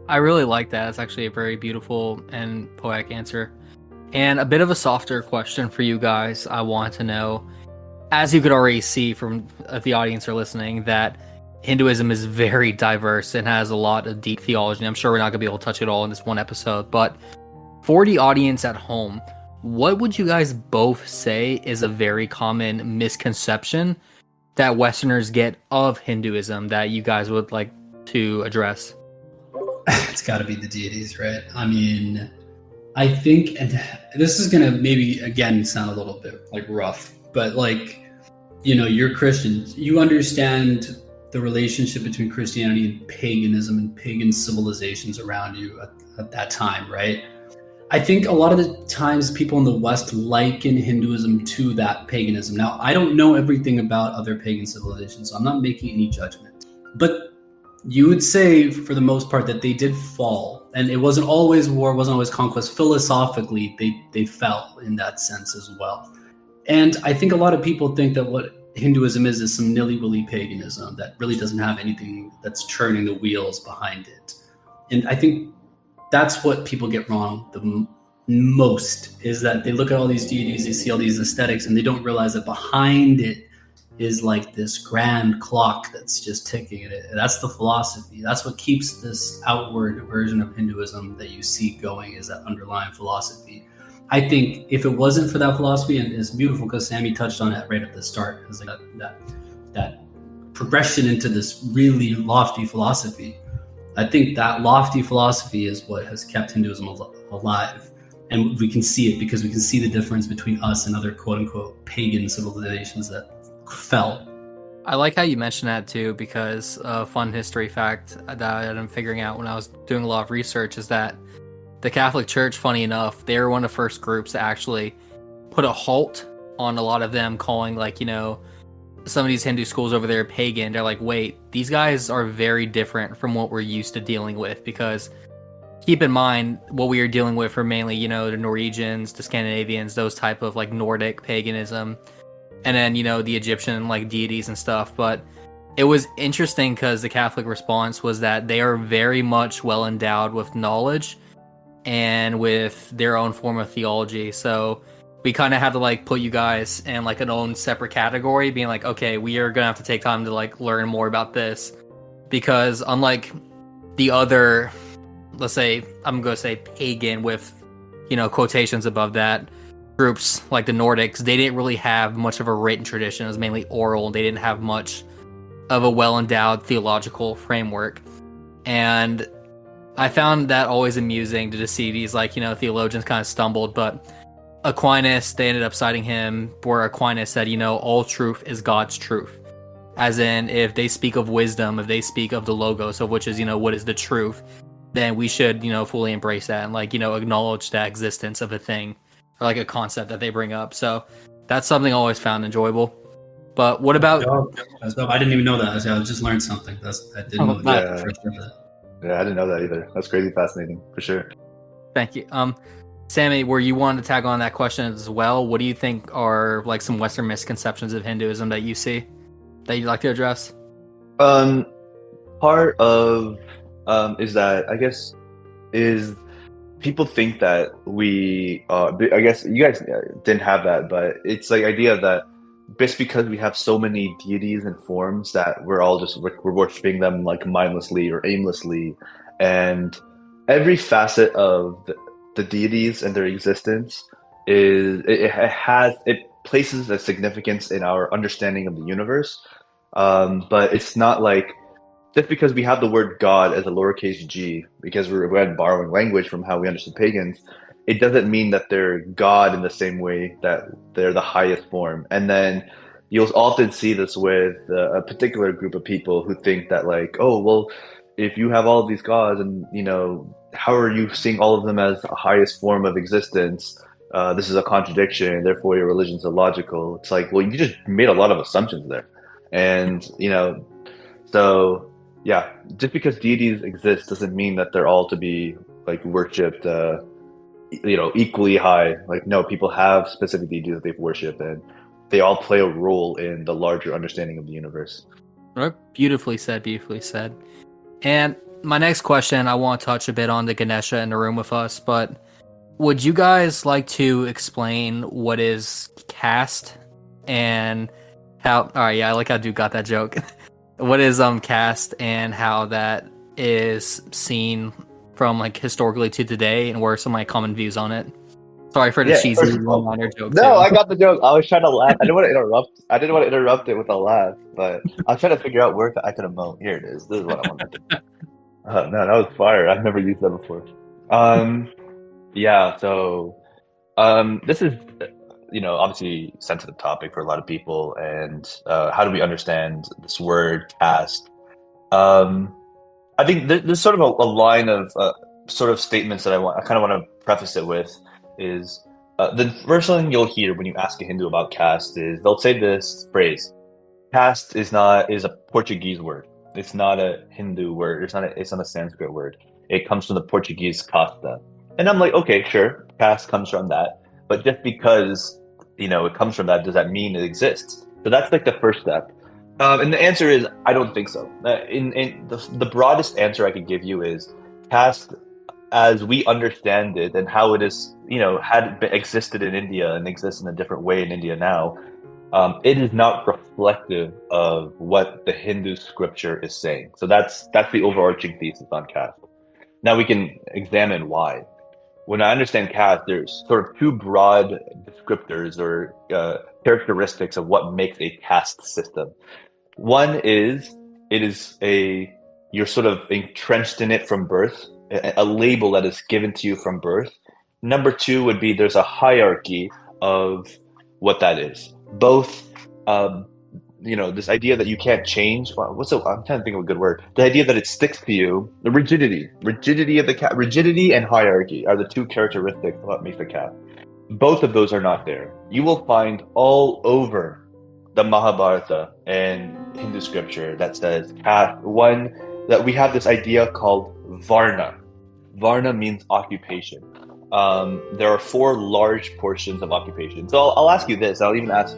I really like that. It's actually a very beautiful and poetic answer. And a bit of a softer question for you guys. I want to know, as you could already see from the audience are listening, that Hinduism is very diverse and has a lot of deep theology. I'm sure we're not going to be able to touch it all in this one episode, but for the audience at home, what would you guys both say is a very common misconception that Westerners get of Hinduism that you guys would like to address? It's got to be the deities, right? I mean, I think, and this is going to maybe, again, sound a little bit like rough, but like, you're Christians. You understand the relationship between Christianity and paganism and pagan civilizations around you at that time, right? I think a lot of the times people in the West liken Hinduism to that paganism. Now, I don't know everything about other pagan civilizations, so I'm not making any judgment. But you would say, for the most part, that they did fall, and it wasn't always war, wasn't always conquest. Philosophically, they fell in that sense as well. And I think a lot of people think that what Hinduism is some nilly-willy paganism that really doesn't have anything that's turning the wheels behind it. And I think that's what people get wrong the most, is that they look at all these deities, they see all these aesthetics, and they don't realize that behind it is like this grand clock that's just ticking. And that's the philosophy. That's what keeps this outward version of Hinduism that you see going, is that underlying philosophy. I think if it wasn't for that philosophy, and it's beautiful because Sammy touched on it right at the start, is like that progression into this really lofty philosophy. I think that lofty philosophy is what has kept Hinduism alive. And we can see it because we can see the difference between us and other quote unquote pagan civilizations that fell. I like how you mentioned that too, because a fun history fact that I'm figuring out when I was doing a lot of research is that the Catholic Church, funny enough, they were one of the first groups to actually put a halt on a lot of them calling, like, you know, some of these Hindu schools over there pagan. They're like, wait, these guys are very different from what we're used to dealing with, because keep in mind what we are dealing with are mainly, you know, the Norwegians, the Scandinavians, those type of like Nordic paganism, and then, you know, the Egyptian like deities and stuff. But it was interesting because the Catholic response was that they are very much well endowed with knowledge and with their own form of theology. So we kind of had to like put you guys in like an own separate category, being like, okay, we are gonna have to take time to like learn more about this, because unlike the other, let's say, I'm gonna say pagan with, you know, quotations above that, groups like the Nordics, they didn't really have much of a written tradition. It was mainly oral. They didn't have much of a well-endowed theological framework. And I found that always amusing to just see these, like, you know, theologians kind of stumbled. But Aquinas, they ended up citing him, where Aquinas said, you know, all truth is God's truth. As in, if they speak of wisdom, if they speak of the logos, of which is, you know, what is the truth, then we should, you know, fully embrace that and, like, you know, acknowledge the existence of a thing or like a concept that they bring up. So that's something I always found enjoyable. But what about? I didn't even know that. I just learned something. I didn't know that. For sure. Yeah, I didn't know that either. That's crazy fascinating, for sure. Thank you. Sammy, were you wanting to tag on that question as well? What do you think are like some Western misconceptions of Hinduism that you see that you'd like to address? Part of is that, I guess, is people think that we I guess you guys didn't have that, but it's like idea that just because we have so many deities and forms that we're all just we're worshiping them like mindlessly or aimlessly, and every facet of the deities and their existence is it places a significance in our understanding of the universe, but it's not like just because we have the word God as a lowercase g, because we're borrowing language from how we understood pagans, it doesn't mean that they're God in the same way that they're the highest form. And then you'll often see this with a particular group of people who think that, like, oh, well, if you have all of these gods and, you know, how are you seeing all of them as the highest form of existence? This is a contradiction, therefore your religion's illogical. It's like, well, you just made a lot of assumptions there. And, you know, so yeah, just because deities exist doesn't mean that they're all to be like worshipped, you know, equally high. Like, no, people have specific deities that they've worshipped, and they all play a role in the larger understanding of the universe. Right. Beautifully said, beautifully said. And my next question, I want to touch a bit on the Ganesha in the room with us, but would you guys like to explain what is caste and how, all right, yeah, I like how Duke got that joke. What is caste and how that is seen from like historically to today, and what are some of my common views on it? Sorry for the cheesy one-liner joke. No, too. I got the joke. I was trying to laugh. I didn't want to interrupt. I didn't want to interrupt it with a laugh, but I was trying to figure out where I could emote. Here it is. This is what I wanted to do. No, that was fire. I've never used that before. Yeah. So, this is, you know, obviously sensitive topic for a lot of people, and how do we understand this word caste? I think there's sort of a line of sort of statements that I kind of want to preface it with is the first thing you'll hear when you ask a Hindu about caste is they'll say this phrase: caste is a Portuguese word. It's not a Hindu word. It's not a Sanskrit word. It comes from the Portuguese casta. And I'm like, okay, sure, caste comes from that. But just because, it comes from that, does that mean it exists? So that's like the first step. And the answer is, I don't think so. In the broadest answer I could give you is caste, as we understand it and how it is, existed in India and exists in a different way in India now, it is not reflective of what the Hindu scripture is saying. So that's the overarching thesis on caste. Now we can examine why. When I understand caste, there's sort of two broad descriptors or characteristics of what makes a caste system. One is you're sort of entrenched in it from birth, a label that is given to you from birth. Number two would be there's a hierarchy of what that is. Both, this idea that you can't change. I'm trying to think of a good word. The idea that it sticks to you, the rigidity of the caste, rigidity and hierarchy are the two characteristics of what makes a caste. Both of those are not there. You will find all over the Mahabharata and Hindu scripture that says caste. One, that we have this idea called Varna. Varna means occupation. There are 4 large portions of occupation. So I'll ask you this. I'll even ask.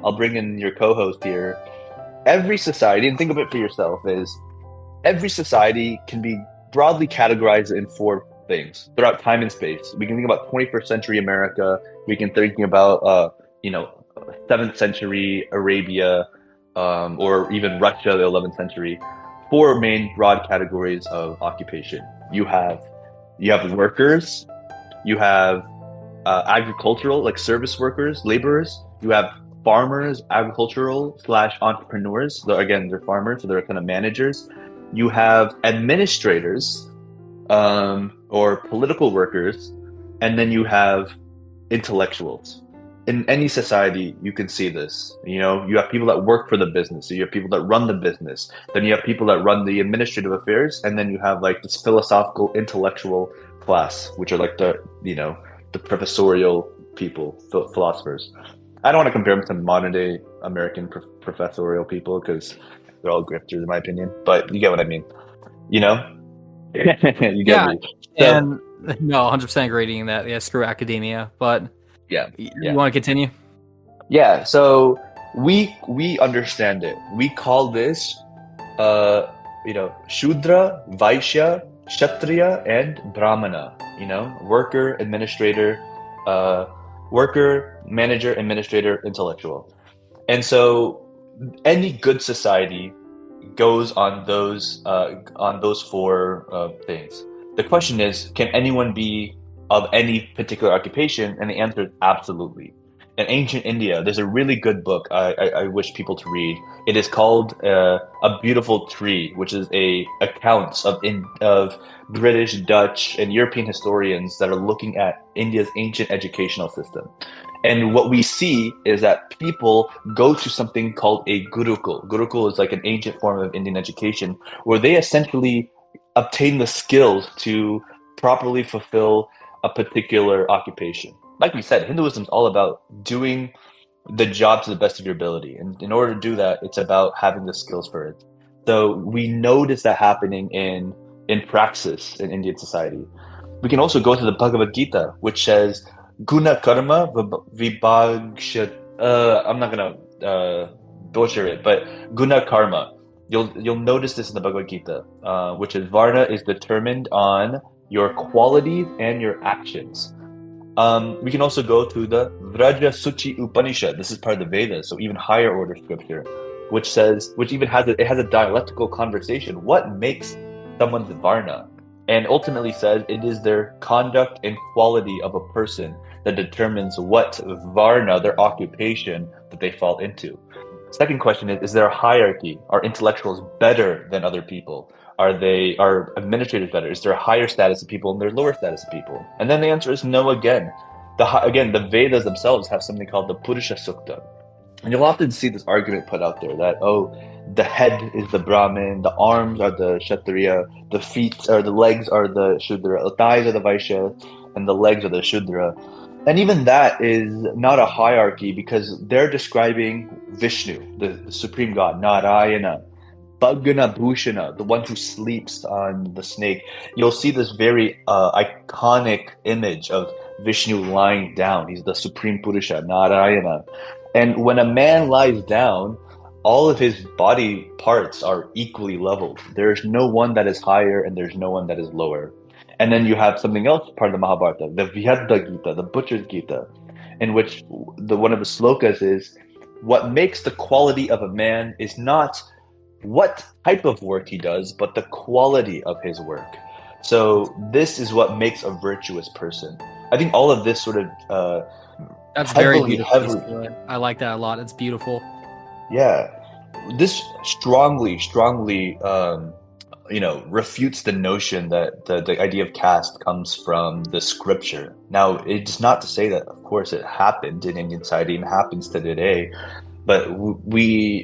I'll bring in your co-host here. Every society, and think of it for yourself, is every society can be broadly categorized in 4 things throughout time and space. We can think about 21st century America. We can think about 7th century Arabia, or even Russia, the 11th century. 4 main broad categories of occupation. You have workers. You have agricultural, like service workers, laborers. You have farmers, agricultural/entrepreneurs. So again, they're farmers, so they're kind of managers. You have administrators, or political workers, and then you have intellectuals. In any society, you can see this. You have people that work for the business. So you have people that run the business. Then you have people that run the administrative affairs, and then you have like this philosophical, intellectual class, which are like the professorial people, philosophers. I don't want to compare them to modern day American professorial people because they're all grifters in my opinion. But you get what I mean, you get me. So, and no, 100% agreeing that. Yeah, screw academia. But yeah. You want to continue? Yeah. So we understand it. We call this, Shudra, Vaishya, Kshatriya, and Brahmana. Worker, administrator, manager, administrator, intellectual. And so any good society goes on those 4 things. The question is, can anyone be of any particular occupation? And the answer is absolutely. In ancient India, there's a really good book I wish people to read. It is called A Beautiful Tree, which is accounts of British, Dutch, and European historians that are looking at India's ancient educational system. And what we see is that people go to something called a Gurukul. Gurukul is like an ancient form of Indian education where they essentially obtain the skills to properly fulfill a particular occupation. Like we said, Hinduism is all about doing the job to the best of your ability. And in order to do that, it's about having the skills for it. So we notice that happening in praxis in Indian society. We can also go to the Bhagavad Gita, which says, Guna karma vibhagsha. I'm not gonna butcher it, but guna karma. You'll notice this in the Bhagavad Gita, which is Varna is determined on your qualities and your actions. We can also go to the Vraja Suchi Upanishad. This is part of the Vedas, so even higher order scripture, which even has a dialectical conversation. What makes someone's Varna? And ultimately says it is their conduct and quality of a person that determines what Varna, their occupation, that they fall into. Second question is there a hierarchy? Are intellectuals better than other people? Are administrators better? Is there a higher status of people and there lower status of people? And then the answer is no again. The Vedas themselves have something called the Purusha Sukta. And you'll often see this argument put out there that, the head is the Brahmin, the arms are the Kshatriya, the feet or the legs are the Shudra, the thighs are the Vaishya, and the legs are the Shudra. And even that is not a hierarchy because they're describing Vishnu, the supreme god, Narayana, Bhagana Bhushana, the one who sleeps on the snake. You'll see this very iconic image of Vishnu lying down. He's the supreme Purusha, Narayana. And when a man lies down, all of his body parts are equally leveled. There's no one that is higher and there's no one that is lower. And then you have something else, part of the Mahabharata, the Vyadha Gita, the Butcher's Gita, in which one of the slokas is, what makes the quality of a man is not what type of work he does, but the quality of his work. So this is what makes a virtuous person. I think all of this sort of That's very beautiful. I like that a lot. It's beautiful. Yeah, this strongly refutes the notion that the idea of caste comes from the scripture. Now, it's not to say that, of course, it happened in Indian society and happens to today, but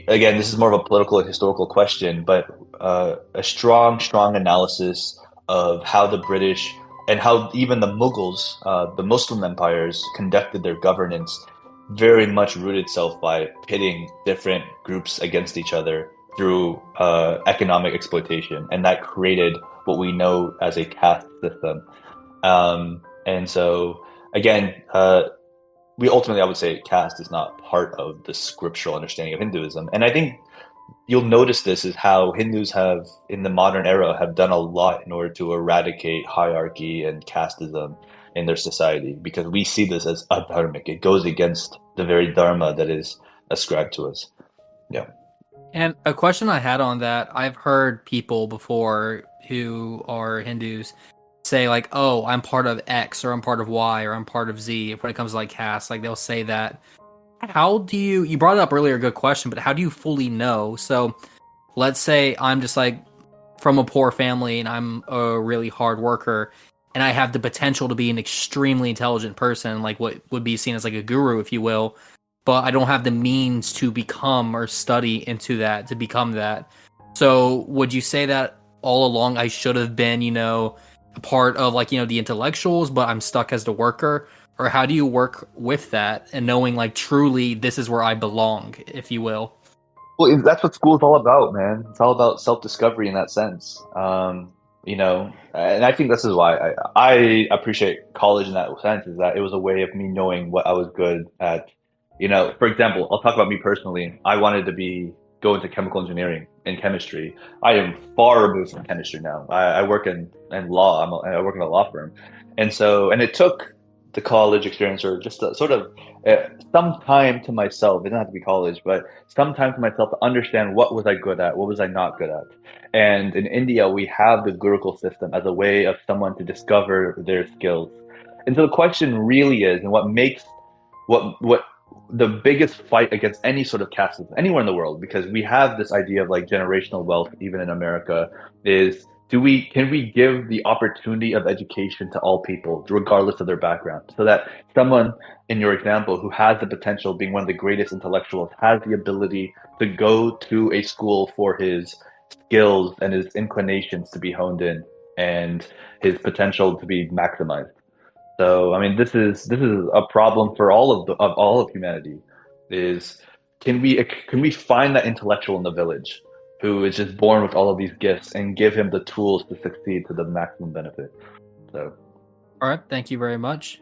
again, this is more of a political and historical question, but a strong analysis of how the British and how even the Mughals, the Muslim empires, conducted their governance very much rooted itself by pitting different groups against each other through economic exploitation, and that created what we know as a caste system. And so, again, we ultimately, I would say, caste is not part of the scriptural understanding of Hinduism. And I think you'll notice this is how Hindus have, in the modern era, have done a lot in order to eradicate hierarchy and casteism in their society, because we see this as adharmic. It goes against the very dharma that is ascribed to us. Yeah. And a question I had on that, I've heard people before who are Hindus say like, oh, I'm part of X, or I'm part of Y, or I'm part of Z when it comes to like caste. Like they'll say that. How do you brought it up earlier, a good question, but how do you fully know? So let's say I'm just like from a poor family and I'm a really hard worker and I have the potential to be an extremely intelligent person, like what would be seen as like a guru, if you will, but I don't have the means to become or study into that, to become that. So would you say that all along I should have been, a part of like, the intellectuals, but I'm stuck as the worker? Or how do you work with that and knowing like truly this is where I belong, if you will? Well, that's what school is all about, man. It's all about self-discovery in that sense. And I think this is why I appreciate college in that sense, is that it was a way of me knowing what I was good at. For example, I'll talk about me personally. I wanted to go into chemical engineering and chemistry. I am far removed from chemistry now. I work in law. I work in a law firm. And it took the college experience, or just sort of some time to myself. It doesn't have to be college, but some time to myself to understand what was I good at, what was I not good at. And in India, we have the Gurukul system as a way of someone to discover their skills. And so the question really is, and what makes what the biggest fight against any sort of caste system anywhere in the world, because we have this idea of like generational wealth, even in America, is can we give the opportunity of education to all people, regardless of their background, so that someone, in your example, who has the potential of being one of the greatest intellectuals, has the ability to go to a school for his skills and his inclinations to be honed in and his potential to be maximized. So, I mean, this is a problem for all of humanity. Is can we find that intellectual in the village who is just born with all of these gifts and give him the tools to succeed to the maximum benefit? So, all right, thank you very much.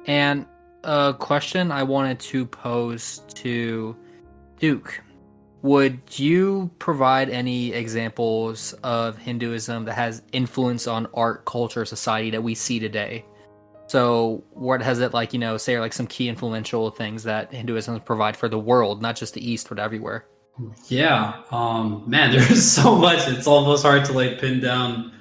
And a question I wanted to pose to Duke: would you provide any examples of Hinduism that has influence on art, culture, society that we see today? So what has it like, say like some key influential things that Hinduism provide for the world, not just the East, but everywhere? Yeah, man, there's so much. It's almost hard to like pin down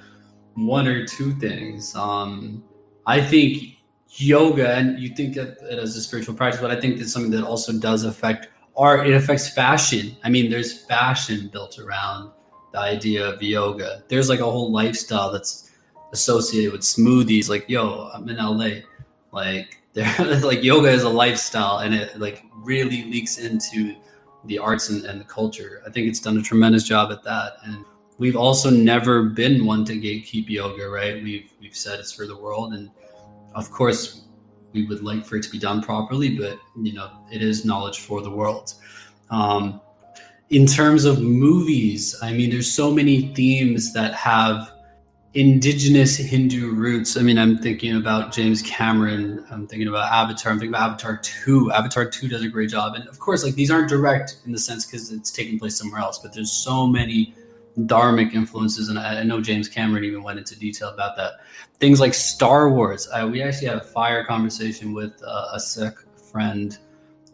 one or two things. I think yoga, and you think of it as a spiritual practice, but I think it's something that also does affect art. It affects fashion. I mean, there's fashion built around the idea of yoga. There's like a whole lifestyle that's associated with smoothies. Like, yo, I'm in LA. Like, like yoga is a lifestyle, and it like really leaks into the arts and the culture. I think it's done a tremendous job at that. And we've also never been one to gatekeep yoga, right? We've said it's for the world, and of course we would like for it to be done properly, but it is knowledge for the world. In terms of movies, I mean, there's so many themes that have indigenous Hindu roots. I mean, I'm thinking about James Cameron. I'm thinking about Avatar. I'm thinking about Avatar 2. Avatar 2 does a great job. And of course, like, these aren't direct in the sense because it's taking place somewhere else, but there's so many dharmic influences. And I know James Cameron even went into detail about that. Things like Star Wars. We actually had a fire conversation with a Sikh friend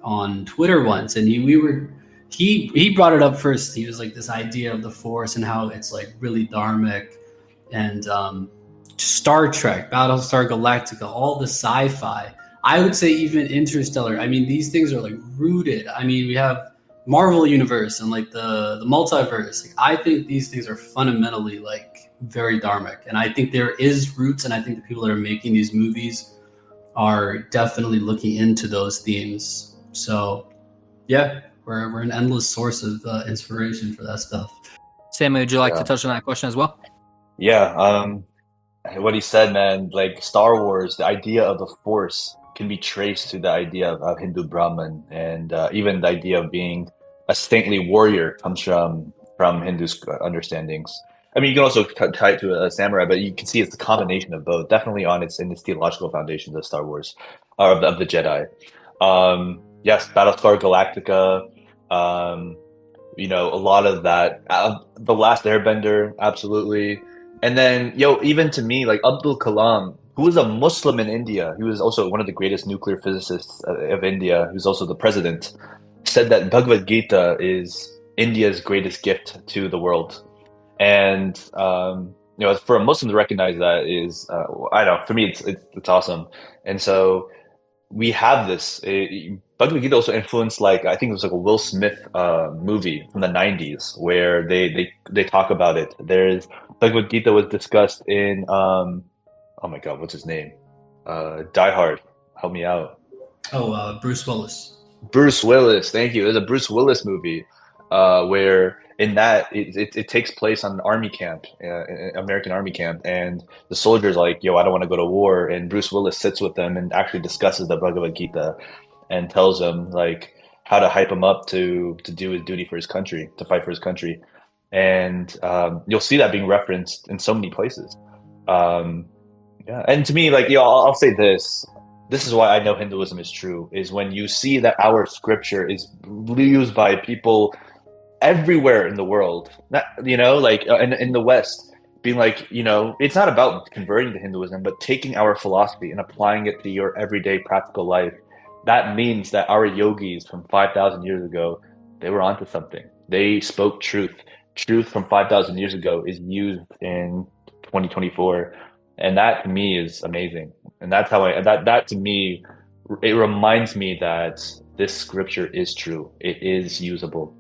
on Twitter once, and he brought it up first. He was like, this idea of the Force and how it's like really dharmic, and Star Trek, Battlestar Galactica, all the sci-fi. I would say even Interstellar. I mean, these things are like rooted. I mean, we have Marvel Universe and like the multiverse. Like, I think these things are fundamentally like very dharmic, and I think there is roots, and I think the people that are making these movies are definitely looking into those themes. So yeah, we're an endless source of inspiration for that stuff. Sammy, would you like to touch on that question as well? Yeah, what he said, man, like Star Wars, the idea of the Force can be traced to the idea of Hindu Brahman, and even the idea of being a saintly warrior comes from Hindu understandings. I mean, you can also tie it to a samurai, but you can see it's the combination of both, definitely in its theological foundations of Star Wars, or of the Jedi. Yes, Battlestar Galactica, a lot of that. The Last Airbender, absolutely. And then, even to me, like Abdul Kalam, who was a Muslim in India, he was also one of the greatest nuclear physicists of India, who's also the president, said that Bhagavad Gita is India's greatest gift to the world. And, for a Muslim to recognize that is, I don't know, for me, it's awesome. And so we have this. Bhagavad Gita also influenced, like, I think it was like a Will Smith movie from the 90s where they talk about it. There's Bhagavad Gita was discussed in oh my God, what's his name? Die Hard. Help me out. Bruce Willis. Bruce Willis, thank you. There's a Bruce Willis movie where in that it takes place on an army camp, American army camp, and the soldiers like, I don't want to go to war, and Bruce Willis sits with them and actually discusses the Bhagavad Gita and tells them like how to hype him up to do his duty for his country, to fight for his country. And you'll see that being referenced in so many places. And to me, like, I'll say this. This is why I know Hinduism is true, is when you see that our scripture is used by people everywhere in the world, not, like in the West, being like, it's not about converting to Hinduism, but taking our philosophy and applying it to your everyday practical life. That means that our yogis from 5,000 years ago, they were onto something. They spoke truth. Truth from 5,000 years ago is used in 2024. And that to me is amazing. And that's how that to me, it reminds me that this scripture is true. It is usable.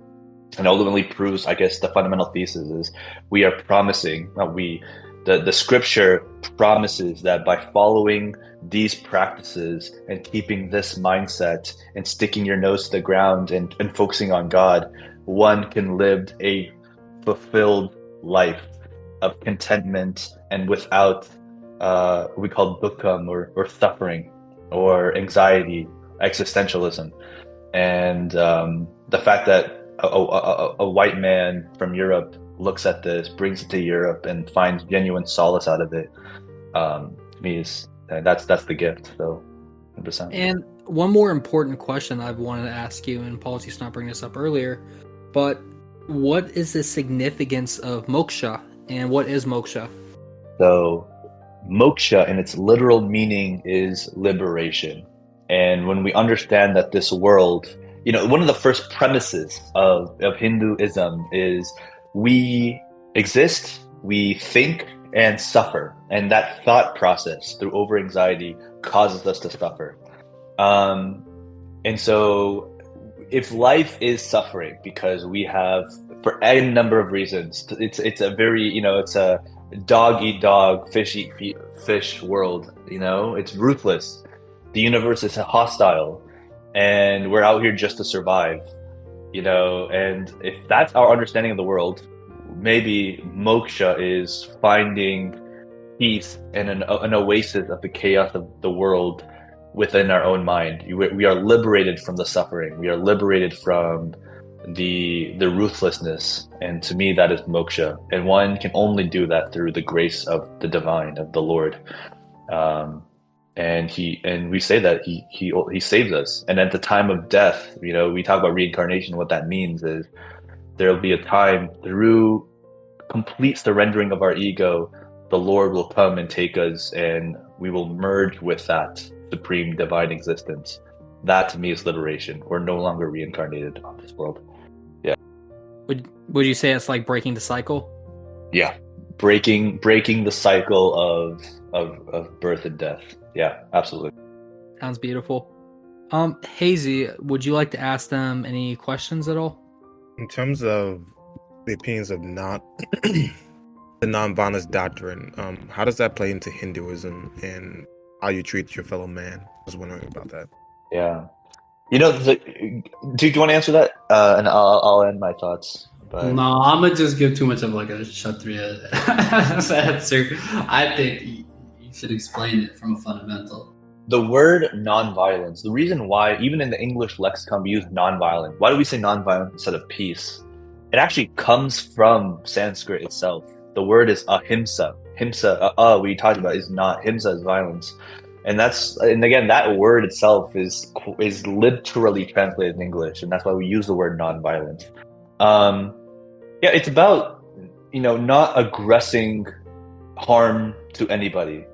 And ultimately proves, I guess, the fundamental thesis is we are promising, the scripture promises that by following these practices and keeping this mindset and sticking your nose to the ground and focusing on God, one can live a fulfilled life of contentment and without what we call dukkham or suffering or anxiety, existentialism. And the fact that a white man from Europe looks at this, brings it to Europe, and finds genuine solace out of it, to me that's the gift. So, 100%. And one more important question I've wanted to ask you, and apologies for not bringing this up earlier, but what is the significance of moksha, and what is moksha? So, moksha in its literal meaning is liberation. And when we understand that this world, one of the first premises of Hinduism is we exist, we think, and suffer. And that thought process through over-anxiety causes us to suffer. And so if life is suffering because we have, for any number of reasons, it's a very, it's a dog eat dog, fish eat fish world, it's ruthless. The universe is hostile and we're out here just to survive. And if that's our understanding of the world, maybe moksha is finding peace and an oasis of the chaos of the world within our own mind. We are liberated from the suffering. We are liberated from the ruthlessness, and to me that is moksha, and one can only do that through the grace of the divine, of the Lord. And we say that he saves us, and at the time of death, we talk about reincarnation. What that means is there will be a time, through complete surrendering of our ego, the Lord will come and take us, and we will merge with that supreme divine existence. That to me is liberation. We're no longer reincarnated on this world. Yeah. Would you say it's like breaking the cycle? Yeah. Breaking the cycle of birth and death. Yeah, absolutely. Sounds beautiful. Hazy, would you like to ask them any questions at all? In terms of the opinions of not the non-violence doctrine, how does that play into Hinduism and how you treat your fellow man? I was wondering about that. Yeah. Do you want to answer that? And I'll end my thoughts. But... No, I'm gonna just give too much of like a Kshatriya answer. I think you should explain it from a fundamental. The word non-violence, the reason why, even in the English lexicon, we use non-violent. Why do we say non-violent instead of peace? It actually comes from Sanskrit itself. The word is ahimsa. Himsa, we talked about, is not. Himsa is violence. And again, that word itself is literally translated in English, and that's why we use the word non-violent. Yeah, it's about, not aggressing harm to anybody,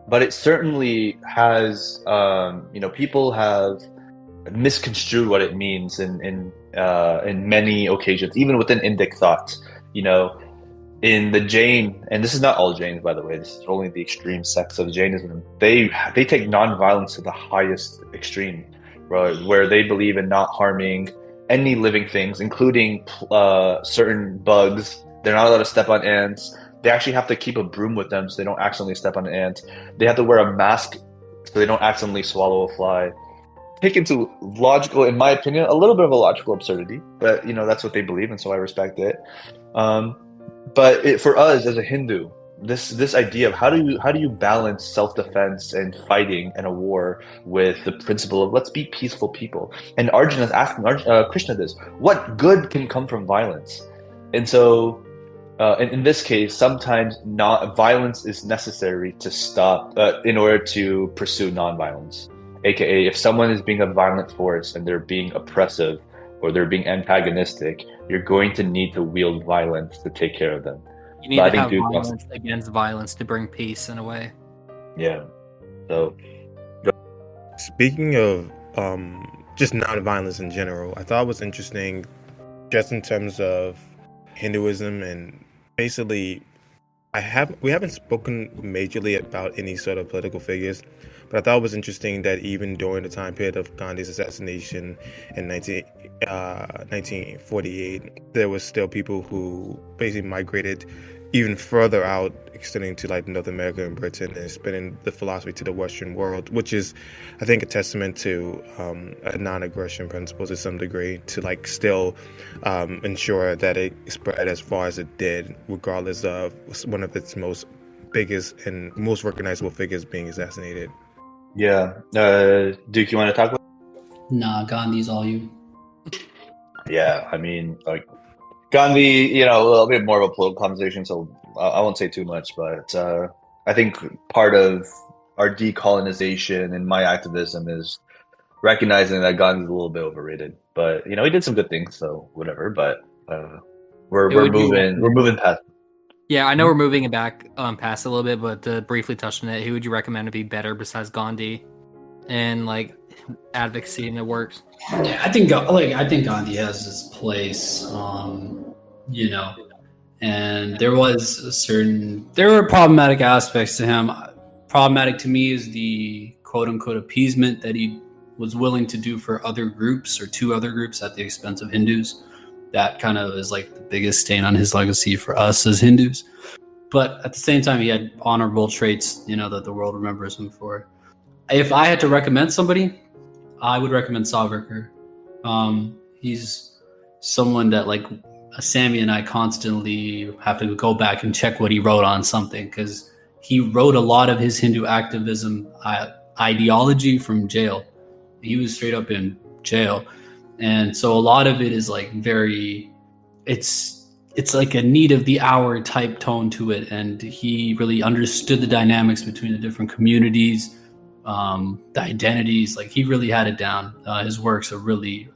but it certainly has, people have misconstrued what it means in many occasions, even within Indic thought. In the Jain, and this is not all Jains, by the way, this is only the extreme sects of Jainism, they take non-violence to the highest extreme, right? Where they believe in not harming any living things, including certain bugs. They're not allowed to step on ants. They actually have to keep a broom with them so they don't accidentally step on an ant. They have to wear a mask so they don't accidentally swallow a fly. Taken to logical, in my opinion, a little bit of a logical absurdity, but that's what they believe, and so I respect it. But for us as a Hindu, this idea of how do you balance self-defense and fighting in a war with the principle of let's be peaceful people. And Arjuna is asking Krishna this: what good can come from violence? And so in this case, sometimes not violence is necessary to stop in order to pursue non-violence. AKA, if someone is being a violent force and they're being oppressive or they're being antagonistic, you're going to need to wield violence to take care of them. You need to have violence against violence to bring peace in a way. Yeah. So, speaking of just non-violence in general, I thought it was interesting, just in terms of Hinduism, and basically, we haven't spoken majorly about any sort of political figures, but I thought it was interesting that even during the time period of Gandhi's assassination in 1948, there was still people who basically migrated even further out, extending to like North America and Britain, and spreading the philosophy to the Western world, which is, I think, a testament to a non-aggression principle to some degree, to like still ensure that it spread as far as it did, regardless of one of its biggest and most recognizable figures being assassinated. Yeah. Duke, you want to talk about? Nah, Gandhi's all you. Yeah, I mean, like Gandhi, a little bit more of a political conversation, so I won't say too much, but I think part of our decolonization and my activism is recognizing that Gandhi's a little bit overrated. But he did some good things, so whatever. But we're moving past. Yeah, I know we're moving it back past a little bit, but to briefly touch on it, who would you recommend to be better besides Gandhi and like advocacy and it works? Yeah, I think Gandhi has his place, and there were problematic aspects to him. Problematic to me is the quote unquote appeasement that he was willing to do for other groups or to other groups at the expense of Hindus. That kind of is like the biggest stain on his legacy for us as Hindus. But at the same time, he had honorable traits, that the world remembers him for. If I had to recommend somebody, I would recommend Savarkar. He's someone that like Sammy and I constantly have to go back and check what he wrote on something, because he wrote a lot of his Hindu activism ideology from jail. He was straight up in jail, and so a lot of it is like it's like a need of the hour type tone to it, and he really understood the dynamics between the different communities, the identities. Like, he really had it down. His works they're really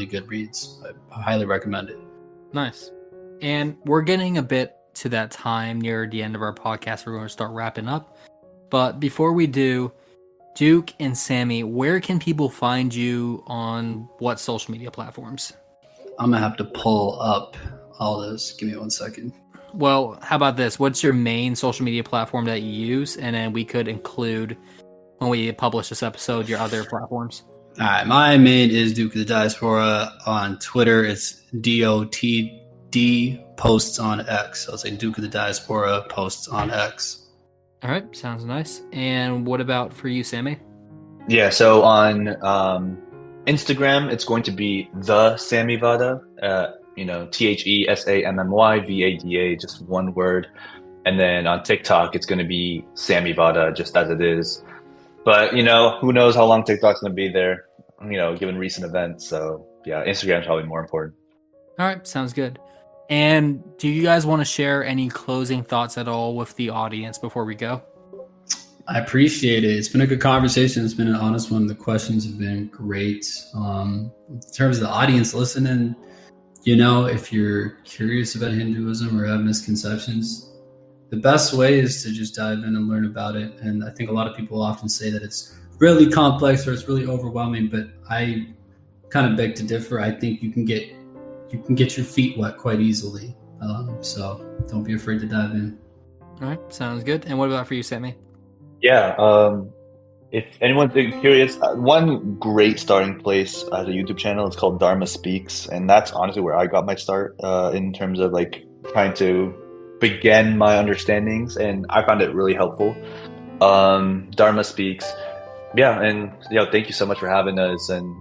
good reads. I highly recommend it. Nice. And we're getting a bit to that time near the end of our podcast. We're going to start wrapping up. But before we do, Duke and Sammy, where can people find you on what social media platforms? I'm going to have to pull up all this. Give me 1 second. Well, how about this? What's your main social media platform that you use? And then we could include, when we publish this episode, your other platforms. All right. My main is Duke of the Diaspora. On Twitter, it's DOTD posts on X. So I'll say Duke of the Diaspora posts on X. All right. Sounds nice. And what about for you, Sammy? Yeah, so on Instagram, it's going to be the Sammy Vada. TheSammyVada, just one word. And then on TikTok, it's going to be Sammy Vada, just as it is. But, who knows how long TikTok's going to be there, given recent events. So, yeah, Instagram's probably more important. All right. Sounds good. And do you guys want to share any closing thoughts at all with the audience before we go? I appreciate it. It's been a good conversation. It's been an honest one. The questions have been great. In terms of the audience listening, if you're curious about Hinduism or have misconceptions, the best way is to just dive in and learn about it. And I think a lot of people often say that it's really complex or it's really overwhelming, but I kind of beg to differ. I think you can get your feet wet quite easily. So don't be afraid to dive in. All right. Sounds good. And what about for you, Sammy? Yeah. If anyone's curious, one great starting place as a YouTube channel is called Dharma Speaks, and that's honestly where I got my start in terms of like trying to begin my understandings, and I found it really helpful. Dharma Speaks, yeah, and thank you so much for having us. And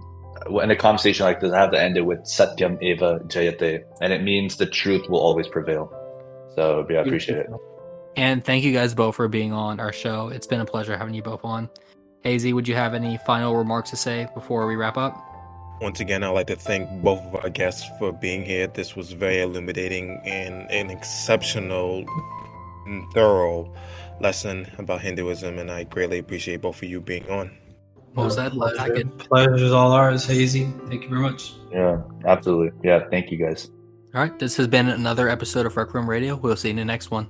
in a conversation like this, I have to end it with Satyam Eva Jayate, and it means the truth will always prevail. So yeah, I appreciate it. And thank you guys both for being on our show. It's been a pleasure having you both on. Hazy, would you have any final remarks to say before we wrap up? Once again, I'd like to thank both of our guests for being here. This was very illuminating and an exceptional and thorough lesson about Hinduism, and I greatly appreciate both of you being on. What was that? Pleasure's all ours, Hazy. Thank you very much. Yeah, absolutely. Yeah, thank you guys. All right, this has been another episode of Requiem Radio. We'll see you in the next one.